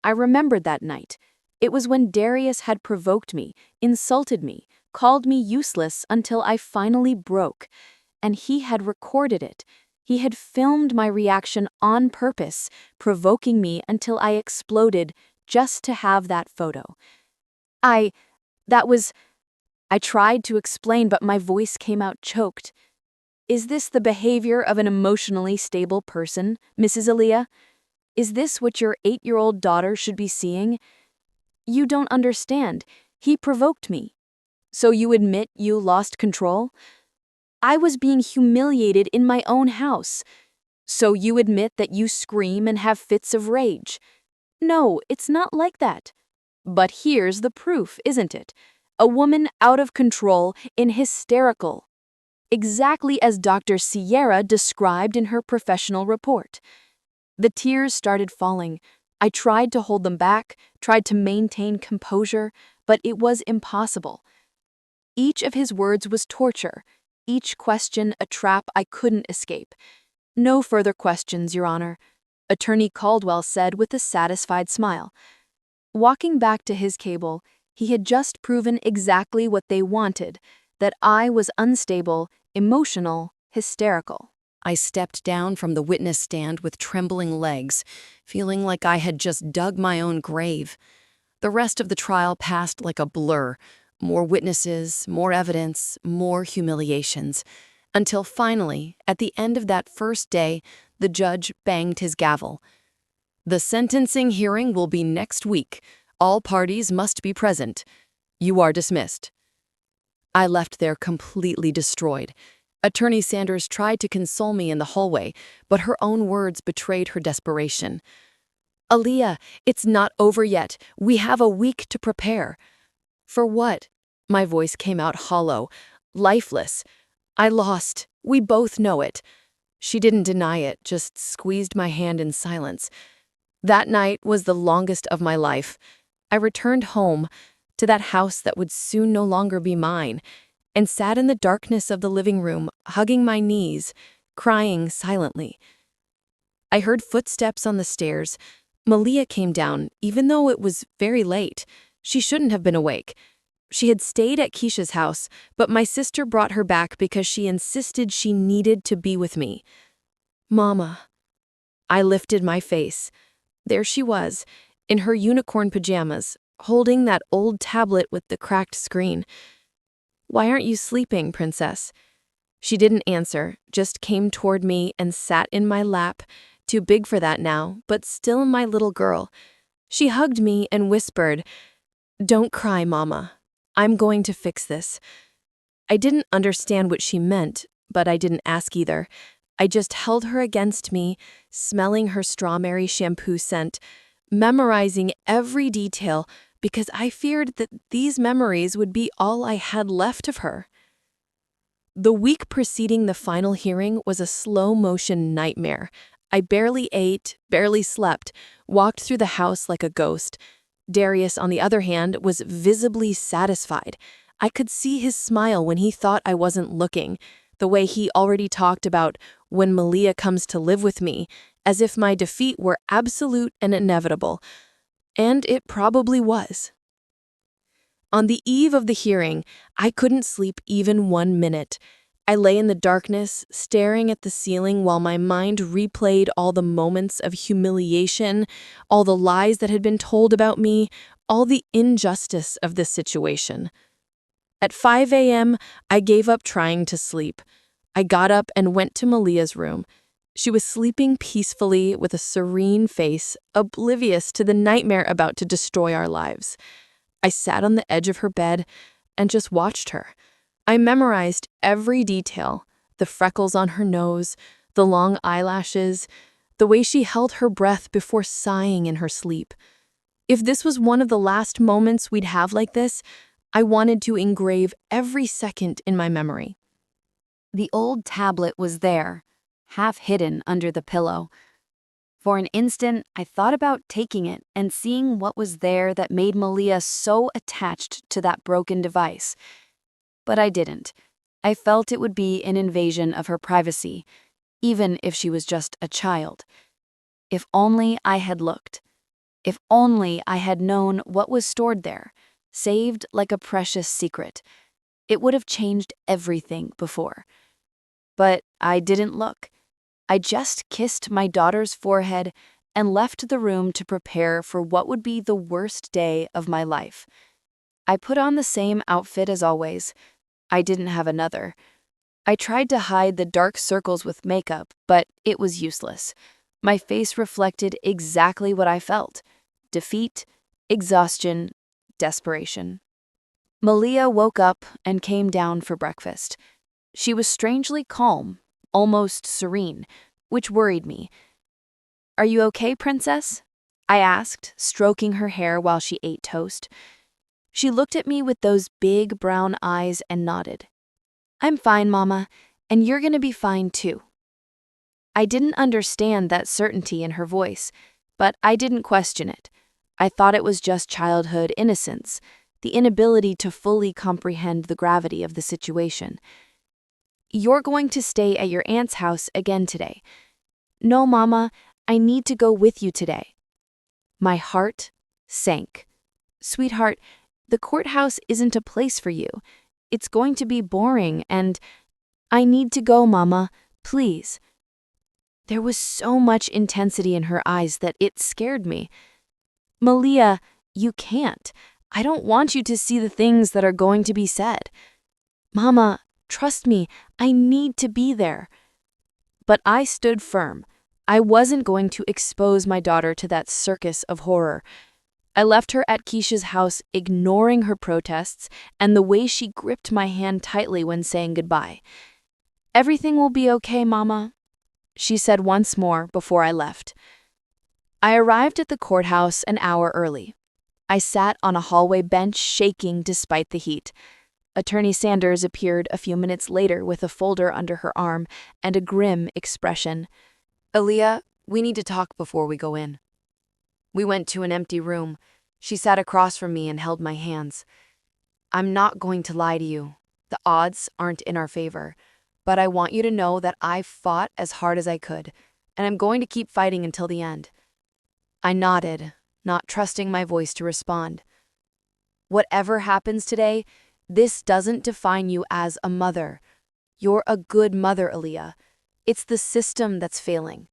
I remembered that night. It was when Darius had provoked me, insulted me, called me useless until I finally broke. And he had recorded it. He had filmed my reaction on purpose, provoking me until I exploded just to have that photo. I tried to explain, but my voice came out choked. Is this the behavior of an emotionally stable person, Mrs. Aaliyah? Is this what your 8-year-old daughter should be seeing? You don't understand. He provoked me. So you admit you lost control? I was being humiliated in my own house. So you admit that you scream and have fits of rage? No, it's not like that. But here's the proof, isn't it? A woman out of control and hysterical. Exactly as Dr. Ciara described in her professional report. The tears started falling. I tried to hold them back, tried to maintain composure, but it was impossible. Each of his words was torture, each question a trap I couldn't escape. "No further questions, Your Honor," Attorney Caldwell said with a satisfied smile. Walking back to his cable, he had just proven exactly what they wanted, that I was unstable, emotional, hysterical. I stepped down from the witness stand with trembling legs, feeling like I had just dug my own grave. The rest of the trial passed like a blur. More witnesses, more evidence, more humiliations. Until finally, at the end of that first day, the judge banged his gavel. "The sentencing hearing will be next week. All parties must be present. You are dismissed." I left there completely destroyed. Attorney Sanders tried to console me in the hallway, but her own words betrayed her desperation. "Aaliyah, it's not over yet. We have a week to prepare." "For what?" My voice came out hollow, lifeless. "I lost. We both know it." She didn't deny it, just squeezed my hand in silence. That night was the longest of my life. I returned home, to that house that would soon no longer be mine, and sat in the darkness of the living room, hugging my knees, crying silently. I heard footsteps on the stairs. Maliyah came down, even though it was very late. She shouldn't have been awake. She had stayed at Keisha's house, but my sister brought her back because she insisted she needed to be with me. "Mama." I lifted my face. There she was, in her unicorn pajamas, holding that old tablet with the cracked screen. "Why aren't you sleeping, Princess?" She didn't answer, just came toward me and sat in my lap, too big for that now, but still my little girl. She hugged me and whispered, "Don't cry, Mama. I'm going to fix this." I didn't understand what she meant, but I didn't ask either. I just held her against me, smelling her strawberry shampoo scent, memorizing every detail because I feared that these memories would be all I had left of her. The week preceding the final hearing was a slow-motion nightmare. I barely ate, barely slept, walked through the house like a ghost. Darius, on the other hand, was visibly satisfied. I could see his smile when he thought I wasn't looking, the way he already talked about when Maliyah comes to live with me, as if my defeat were absolute and inevitable. And it probably was. On the eve of the hearing, I couldn't sleep even 1 minute. I lay in the darkness, staring at the ceiling while my mind replayed all the moments of humiliation, all the lies that had been told about me, all the injustice of this situation. At 5 a.m., I gave up trying to sleep. I got up and went to Maliyah's room. She was sleeping peacefully with a serene face, oblivious to the nightmare about to destroy our lives. I sat on the edge of her bed and just watched her. I memorized every detail, the freckles on her nose, the long eyelashes, the way she held her breath before sighing in her sleep. If this was one of the last moments we'd have like this, I wanted to engrave every second in my memory. The old tablet was there, half hidden under the pillow. For an instant, I thought about taking it and seeing what was there that made Maliyah so attached to that broken device. But I didn't. I felt it would be an invasion of her privacy, even if she was just a child. If only I had looked. If only I had known what was stored there, saved like a precious secret. It would have changed everything before. But I didn't look. I just kissed my daughter's forehead and left the room to prepare for what would be the worst day of my life. I put on the same outfit as always. I didn't have another. I tried to hide the dark circles with makeup, but it was useless. My face reflected exactly what I felt: defeat, exhaustion, desperation. Maliyah woke up and came down for breakfast. She was strangely calm, almost serene, which worried me. "Are you okay, Princess?" I asked, stroking her hair while she ate toast. She looked at me with those big brown eyes and nodded. "I'm fine, Mama, and you're gonna be fine too." I didn't understand that certainty in her voice, but I didn't question it. I thought it was just childhood innocence. the inability to fully comprehend the gravity of the situation. "You're going to stay at your aunt's house again today." "No, Mama, I need to go with you today." My heart sank. "Sweetheart, the courthouse isn't a place for you. It's going to be boring and—" "I need to go, Mama, please." There was so much intensity in her eyes that it scared me. "Maliyah, you can't. I don't want you to see the things that are going to be said." "Mama, trust me, I need to be there." But I stood firm. I wasn't going to expose my daughter to that circus of horror. I left her at Keisha's house, ignoring her protests and the way she gripped my hand tightly when saying goodbye. "Everything will be okay, Mama," she said once more before I left. I arrived at the courthouse an hour early. I sat on a hallway bench, shaking despite the heat. Attorney Sanders appeared a few minutes later with a folder under her arm and a grim expression. "Aaliyah, we need to talk before we go in." We went to an empty room. She sat across from me and held my hands. "I'm not going to lie to you. The odds aren't in our favor. But I want you to know that I fought as hard as I could, and I'm going to keep fighting until the end." I nodded, not trusting my voice to respond. "Whatever happens today, this doesn't define you as a mother. You're a good mother, Aaliyah. It's the system that's failing."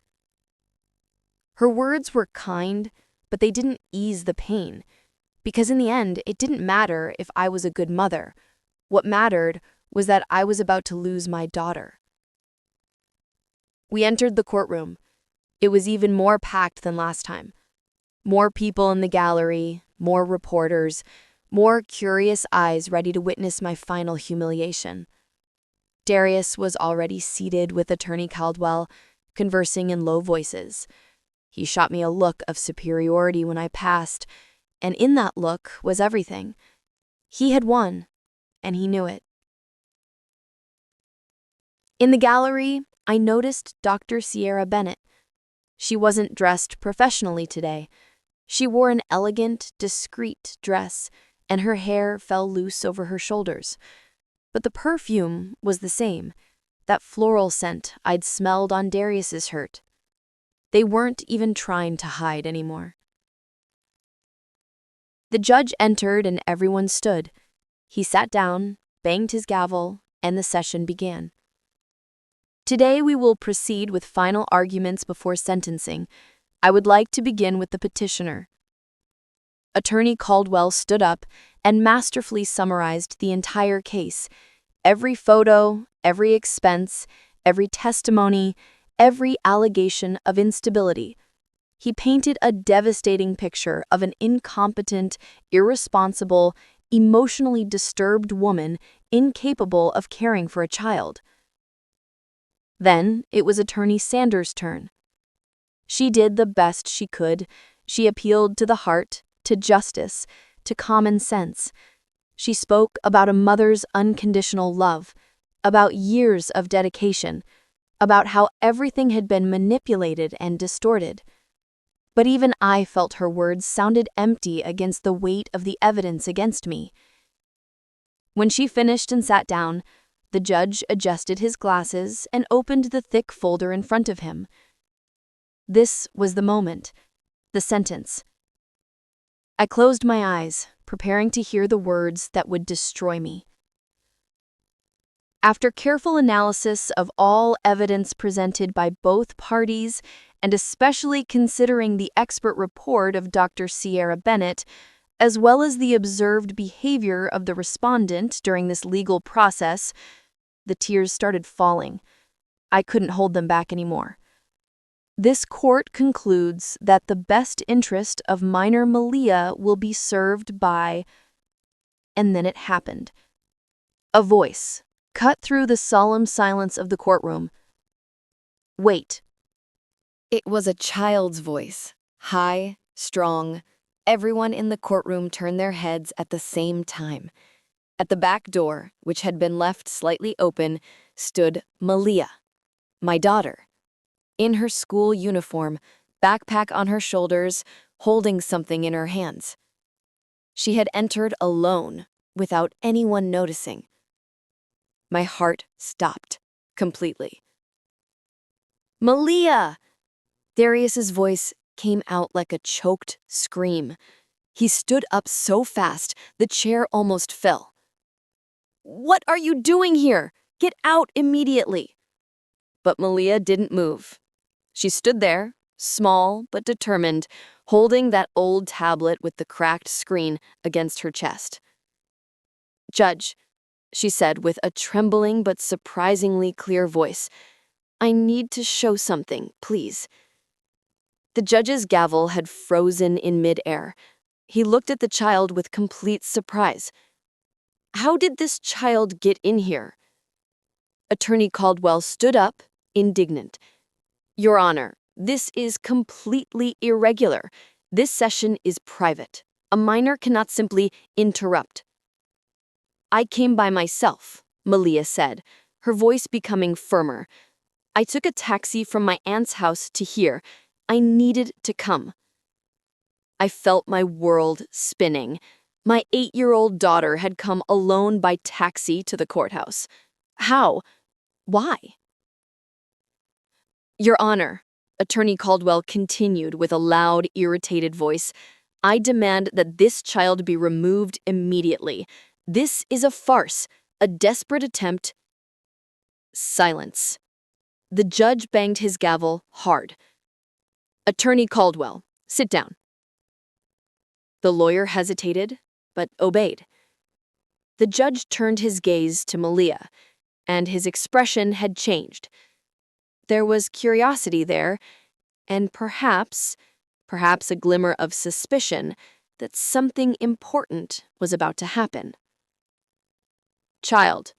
Her words were kind, but they didn't ease the pain. Because in the end, it didn't matter if I was a good mother. What mattered was that I was about to lose my daughter. We entered the courtroom. It was even more packed than last time. More people in the gallery, more reporters, more curious eyes ready to witness my final humiliation. Darius was already seated with Attorney Caldwell, conversing in low voices. He shot me a look of superiority when I passed, and in that look was everything. He had won, and he knew it. In the gallery, I noticed Dr. Ciara Bennett. She wasn't dressed professionally today. She wore an elegant, discreet dress, and her hair fell loose over her shoulders. But the perfume was the same, that floral scent I'd smelled on Darius's hurt. They weren't even trying to hide anymore. The judge entered and everyone stood. He sat down, banged his gavel, and the session began. Today we will proceed with final arguments before sentencing. I would like to begin with the petitioner. Attorney Caldwell stood up and masterfully summarized the entire case. Every photo, every expense, every testimony, every allegation of instability. He painted a devastating picture of an incompetent, irresponsible, emotionally disturbed woman incapable of caring for a child. Then it was Attorney Sanders' turn. She did the best she could. She appealed to the heart, to justice, to common sense. She spoke about a mother's unconditional love, about years of dedication, about how everything had been manipulated and distorted. But even I felt her words sounded empty against the weight of the evidence against me. When she finished and sat down, the judge adjusted his glasses and opened the thick folder in front of him. This was the moment, the sentence. I closed my eyes, preparing to hear the words that would destroy me. After careful analysis of all evidence presented by both parties, and especially considering the expert report of Dr. Ciara Bennett, as well as the observed behavior of the respondent during this legal process, the tears started falling. I couldn't hold them back anymore. This court concludes that the best interest of minor Maliyah will be served by... And then it happened. A voice cut through the solemn silence of the courtroom. "Wait." It was a child's voice, high, strong. Everyone in the courtroom turned their heads at the same time. At the back door, which had been left slightly open, stood Maliyah, my daughter. In her school uniform, backpack on her shoulders, holding something in her hands. She had entered alone, without anyone noticing. My heart stopped completely. "Maliyah!" Darius's voice came out like a choked scream. He stood up so fast, the chair almost fell. "What are you doing here? Get out immediately!" But Maliyah didn't move. She stood there, small but determined, holding that old tablet with the cracked screen against her chest. "Judge," she said with a trembling but surprisingly clear voice, "I need to show something, please." The judge's gavel had frozen in midair. He looked at the child with complete surprise. How did this child get in here? Attorney Caldwell stood up, indignant. "Your Honor, this is completely irregular. This session is private. A minor cannot simply interrupt." "I came by myself," Maliyah said, her voice becoming firmer. "I took a taxi from my aunt's house to here. I needed to come." I felt my world spinning. My 8-year-old daughter had come alone by taxi to the courthouse. How? Why? "Your Honor," Attorney Caldwell continued with a loud, irritated voice, "I demand that this child be removed immediately. This is a farce, a desperate attempt." Silence. The judge banged his gavel hard. "Attorney Caldwell, sit down." The lawyer hesitated, but obeyed. The judge turned his gaze to Maliyah, and his expression had changed. There was curiosity there, and perhaps a glimmer of suspicion that something important was about to happen. "Child,"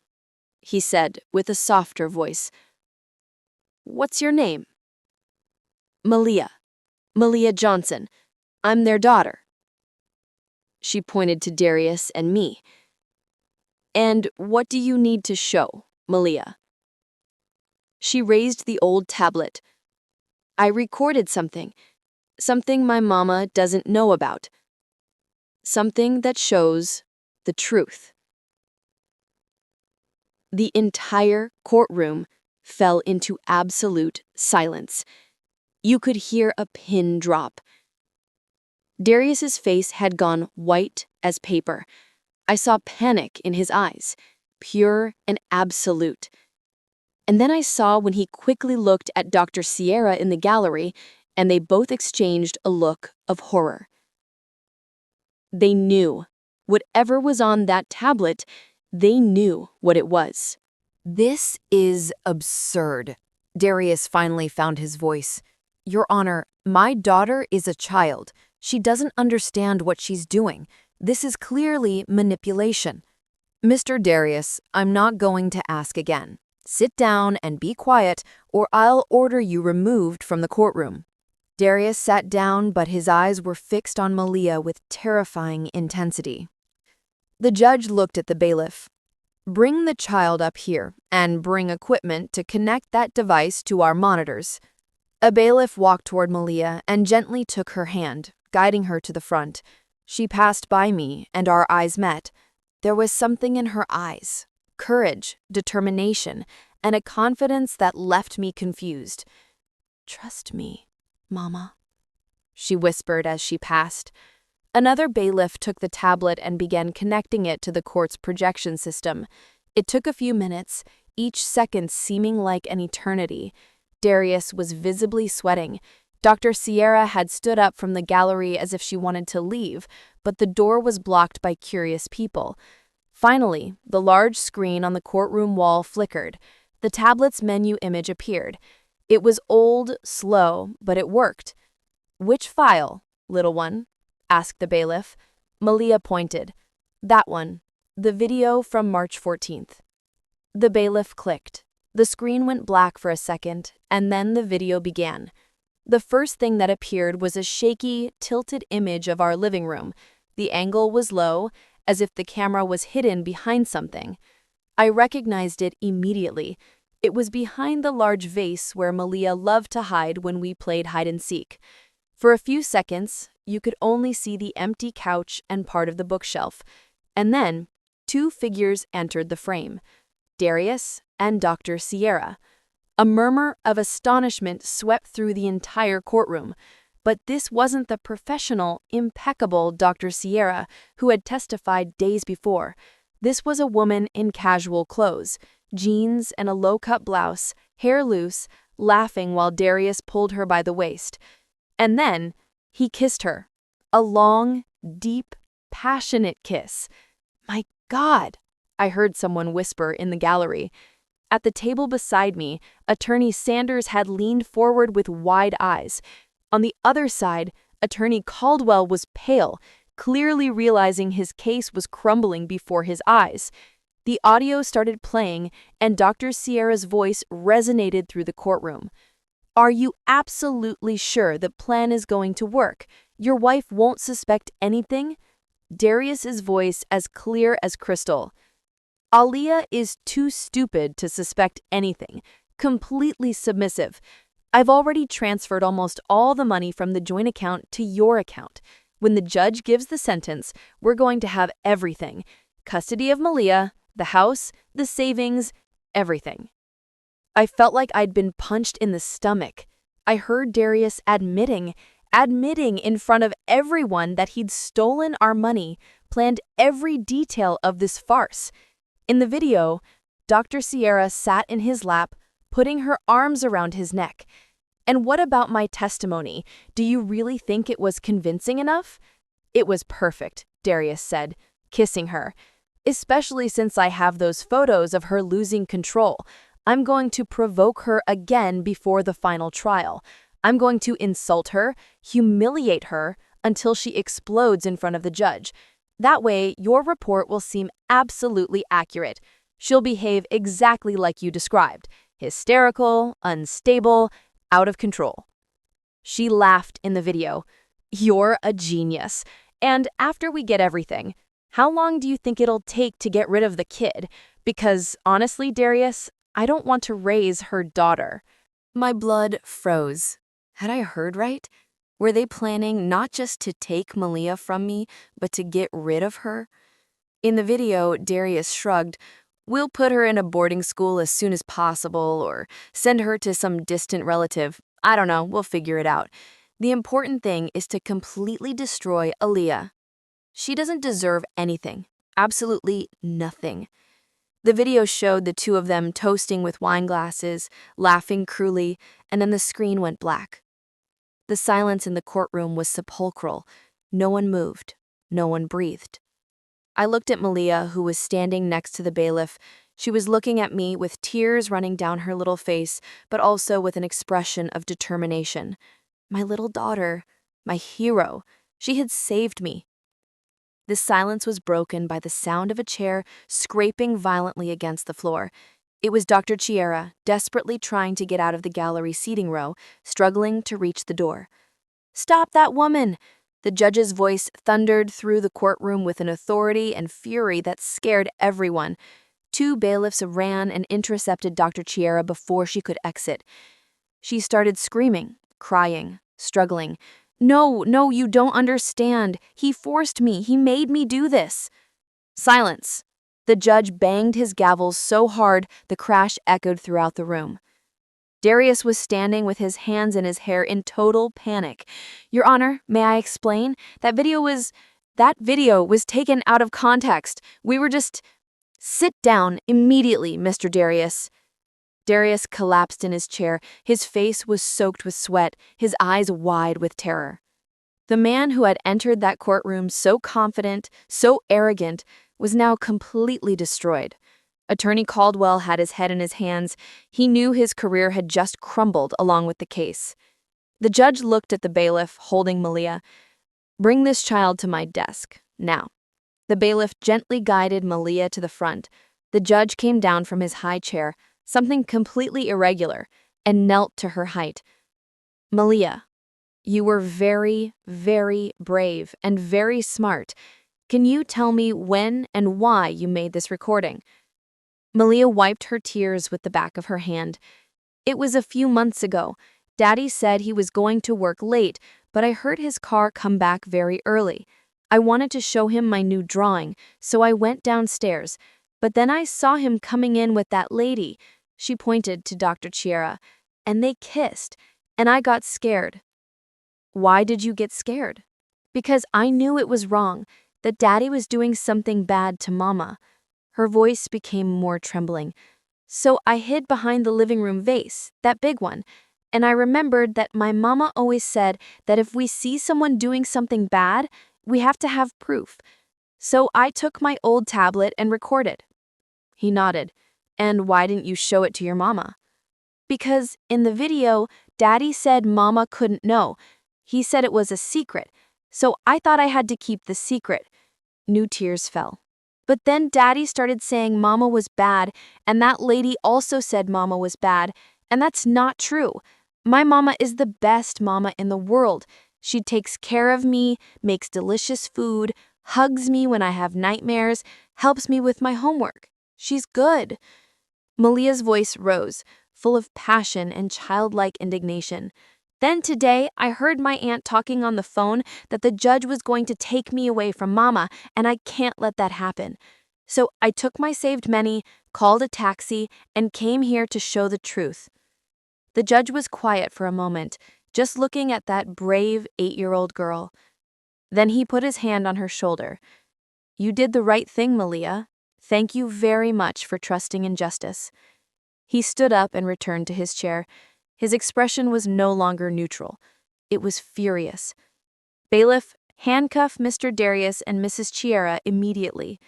he said with a softer voice, "what's your name?" "Maliyah. Maliyah Johnson. I'm their daughter." She pointed to Darius and me. "And what do you need to show, Maliyah?" She raised the old tablet. "I recorded something my mama doesn't know about. Something that shows the truth." The entire courtroom fell into absolute silence. You could hear a pin drop. Darius's face had gone white as paper. I saw panic in his eyes, pure and absolute. And then I saw when he quickly looked at Dr. Ciara in the gallery, and they both exchanged a look of horror. They knew. Whatever was on that tablet, they knew what it was. This is absurd. Darius finally found his voice. "Your Honor, my daughter is a child. She doesn't understand what she's doing. This is clearly manipulation." "Mr. Darius, I'm not going to ask again. Sit down and be quiet, or I'll order you removed from the courtroom." Darius sat down, but his eyes were fixed on Maliyah with terrifying intensity. The judge looked at the bailiff. "Bring the child up here, and bring equipment to connect that device to our monitors." A bailiff walked toward Maliyah and gently took her hand, guiding her to the front. She passed by me, and our eyes met. There was something in her eyes, courage, determination, and a confidence that left me confused. "Trust me, Mama," she whispered as she passed. Another bailiff took the tablet and began connecting it to the court's projection system. It took a few minutes, each second seeming like an eternity. Darius was visibly sweating. Dr. Ciara had stood up from the gallery as if she wanted to leave, but the door was blocked by curious people. Finally, the large screen on the courtroom wall flickered. The tablet's menu image appeared. It was old, slow, but it worked. "Which file, little one?" asked the bailiff. Maliyah pointed. "That one. The video from March 14th. The bailiff clicked. The screen went black for a second, and then the video began. The first thing that appeared was a shaky, tilted image of our living room. The angle was low, as if the camera was hidden behind something. I recognized it immediately. It was behind the large vase where Maliyah loved to hide when we played hide and seek. For a few seconds, you could only see the empty couch and part of the bookshelf. And then, two figures entered the frame, Darius and Dr. Ciara. A murmur of astonishment swept through the entire courtroom. But this wasn't the professional, impeccable Dr. Ciara who had testified days before. This was a woman in casual clothes, jeans and a low-cut blouse, hair loose, laughing while Darius pulled her by the waist. And then, he kissed her. A long, deep, passionate kiss. "My God," I heard someone whisper in the gallery. At the table beside me, Attorney Sanders had leaned forward with wide eyes. On the other side, Attorney Caldwell was pale, clearly realizing his case was crumbling before his eyes. The audio started playing, and Dr. Ciara's voice resonated through the courtroom. "Are you absolutely sure the plan is going to work? Your wife won't suspect anything?" Darius's voice as clear as crystal. "Aaliyah is too stupid to suspect anything, completely submissive. I've already transferred almost all the money from the joint account to your account. When the judge gives the sentence, we're going to have everything. Custody of Maliyah, the house, the savings, everything." I felt like I'd been punched in the stomach. I heard Darius admitting in front of everyone that he'd stolen our money, planned every detail of this farce. In the video, Dr. Ciara sat in his lap, putting her arms around his neck. "And what about my testimony? Do you really think it was convincing enough?" "It was perfect," Darius said, kissing her. "Especially since I have those photos of her losing control. I'm going to provoke her again before the final trial. I'm going to insult her, humiliate her, until she explodes in front of the judge. That way, your report will seem absolutely accurate. She'll behave exactly like you described. Hysterical, unstable, out of control." She laughed in the video. "You're a genius. And after we get everything, how long do you think it'll take to get rid of the kid? Because honestly, Darius, I don't want to raise her daughter." My blood froze. Had I heard right? Were they planning not just to take Maliyah from me, but to get rid of her? In the video, Darius shrugged. "We'll put her in a boarding school as soon as possible, or send her to some distant relative. I don't know, we'll figure it out. The important thing is to completely destroy Aaliyah. She doesn't deserve anything. Absolutely nothing." The video showed the two of them toasting with wine glasses, laughing cruelly, and then the screen went black. The silence in the courtroom was sepulchral. No one moved. No one breathed. I looked at Maliyah, who was standing next to the bailiff. She was looking at me with tears running down her little face, but also with an expression of determination. My little daughter, my hero, she had saved me. The silence was broken by the sound of a chair scraping violently against the floor. It was Dr. Ciara, desperately trying to get out of the gallery seating row, struggling to reach the door. "Stop that woman!" The judge's voice thundered through the courtroom with an authority and fury that scared everyone. Two bailiffs ran and intercepted Dr. Ciara before she could exit. She started screaming, crying, struggling. No, you don't understand. He forced me. He made me do this." "Silence." The judge banged his gavel so hard the crash echoed throughout the room. Darius was standing with his hands in his hair in total panic. "Your Honor, may I explain? That video was taken out of context. We were just—" "Sit down immediately, Mr. Darius." Darius collapsed in his chair. His face was soaked with sweat, his eyes wide with terror. The man who had entered that courtroom so confident, so arrogant, was now completely destroyed. Attorney Caldwell had his head in his hands. He knew his career had just crumbled along with the case. The judge looked at the bailiff, holding Maliyah. "Bring this child to my desk, now." The bailiff gently guided Maliyah to the front. The judge came down from his high chair, something completely irregular, and knelt to her height. "Maliyah, you were very, very brave and very smart. Can you tell me when and why you made this recording?" Maliyah wiped her tears with the back of her hand. "It was a few months ago. Daddy said he was going to work late, but I heard his car come back very early. I wanted to show him my new drawing, so I went downstairs. But then I saw him coming in with that lady. She pointed to Dr. Ciara, and they kissed, and I got scared. Why did you get scared? Because I knew it was wrong, that Daddy was doing something bad to Mama. Her voice became more trembling. So I hid behind the living room vase, that big one, and I remembered that my mama always said that if we see someone doing something bad, we have to have proof. So I took my old tablet and recorded. He nodded. And why didn't you show it to your mama? Because in the video, Daddy said Mama couldn't know. He said it was a secret, so I thought I had to keep the secret. New tears fell. But then Daddy started saying Mama was bad, and that lady also said Mama was bad, and that's not true. My mama is the best mama in the world. She takes care of me, makes delicious food, hugs me when I have nightmares, helps me with my homework. She's good. Maliyah's voice rose, full of passion and childlike indignation. Then today, I heard my aunt talking on the phone that the judge was going to take me away from Mama, and I can't let that happen. So I took my saved money, called a taxi, and came here to show the truth. The judge was quiet for a moment, just looking at that brave 8-year-old girl. Then he put his hand on her shoulder. You did the right thing, Maliyah. Thank you very much for trusting in justice. He stood up and returned to his chair. His expression was no longer neutral. It was furious. Bailiff, handcuff Mr. Darius and Mrs. Ciara immediately.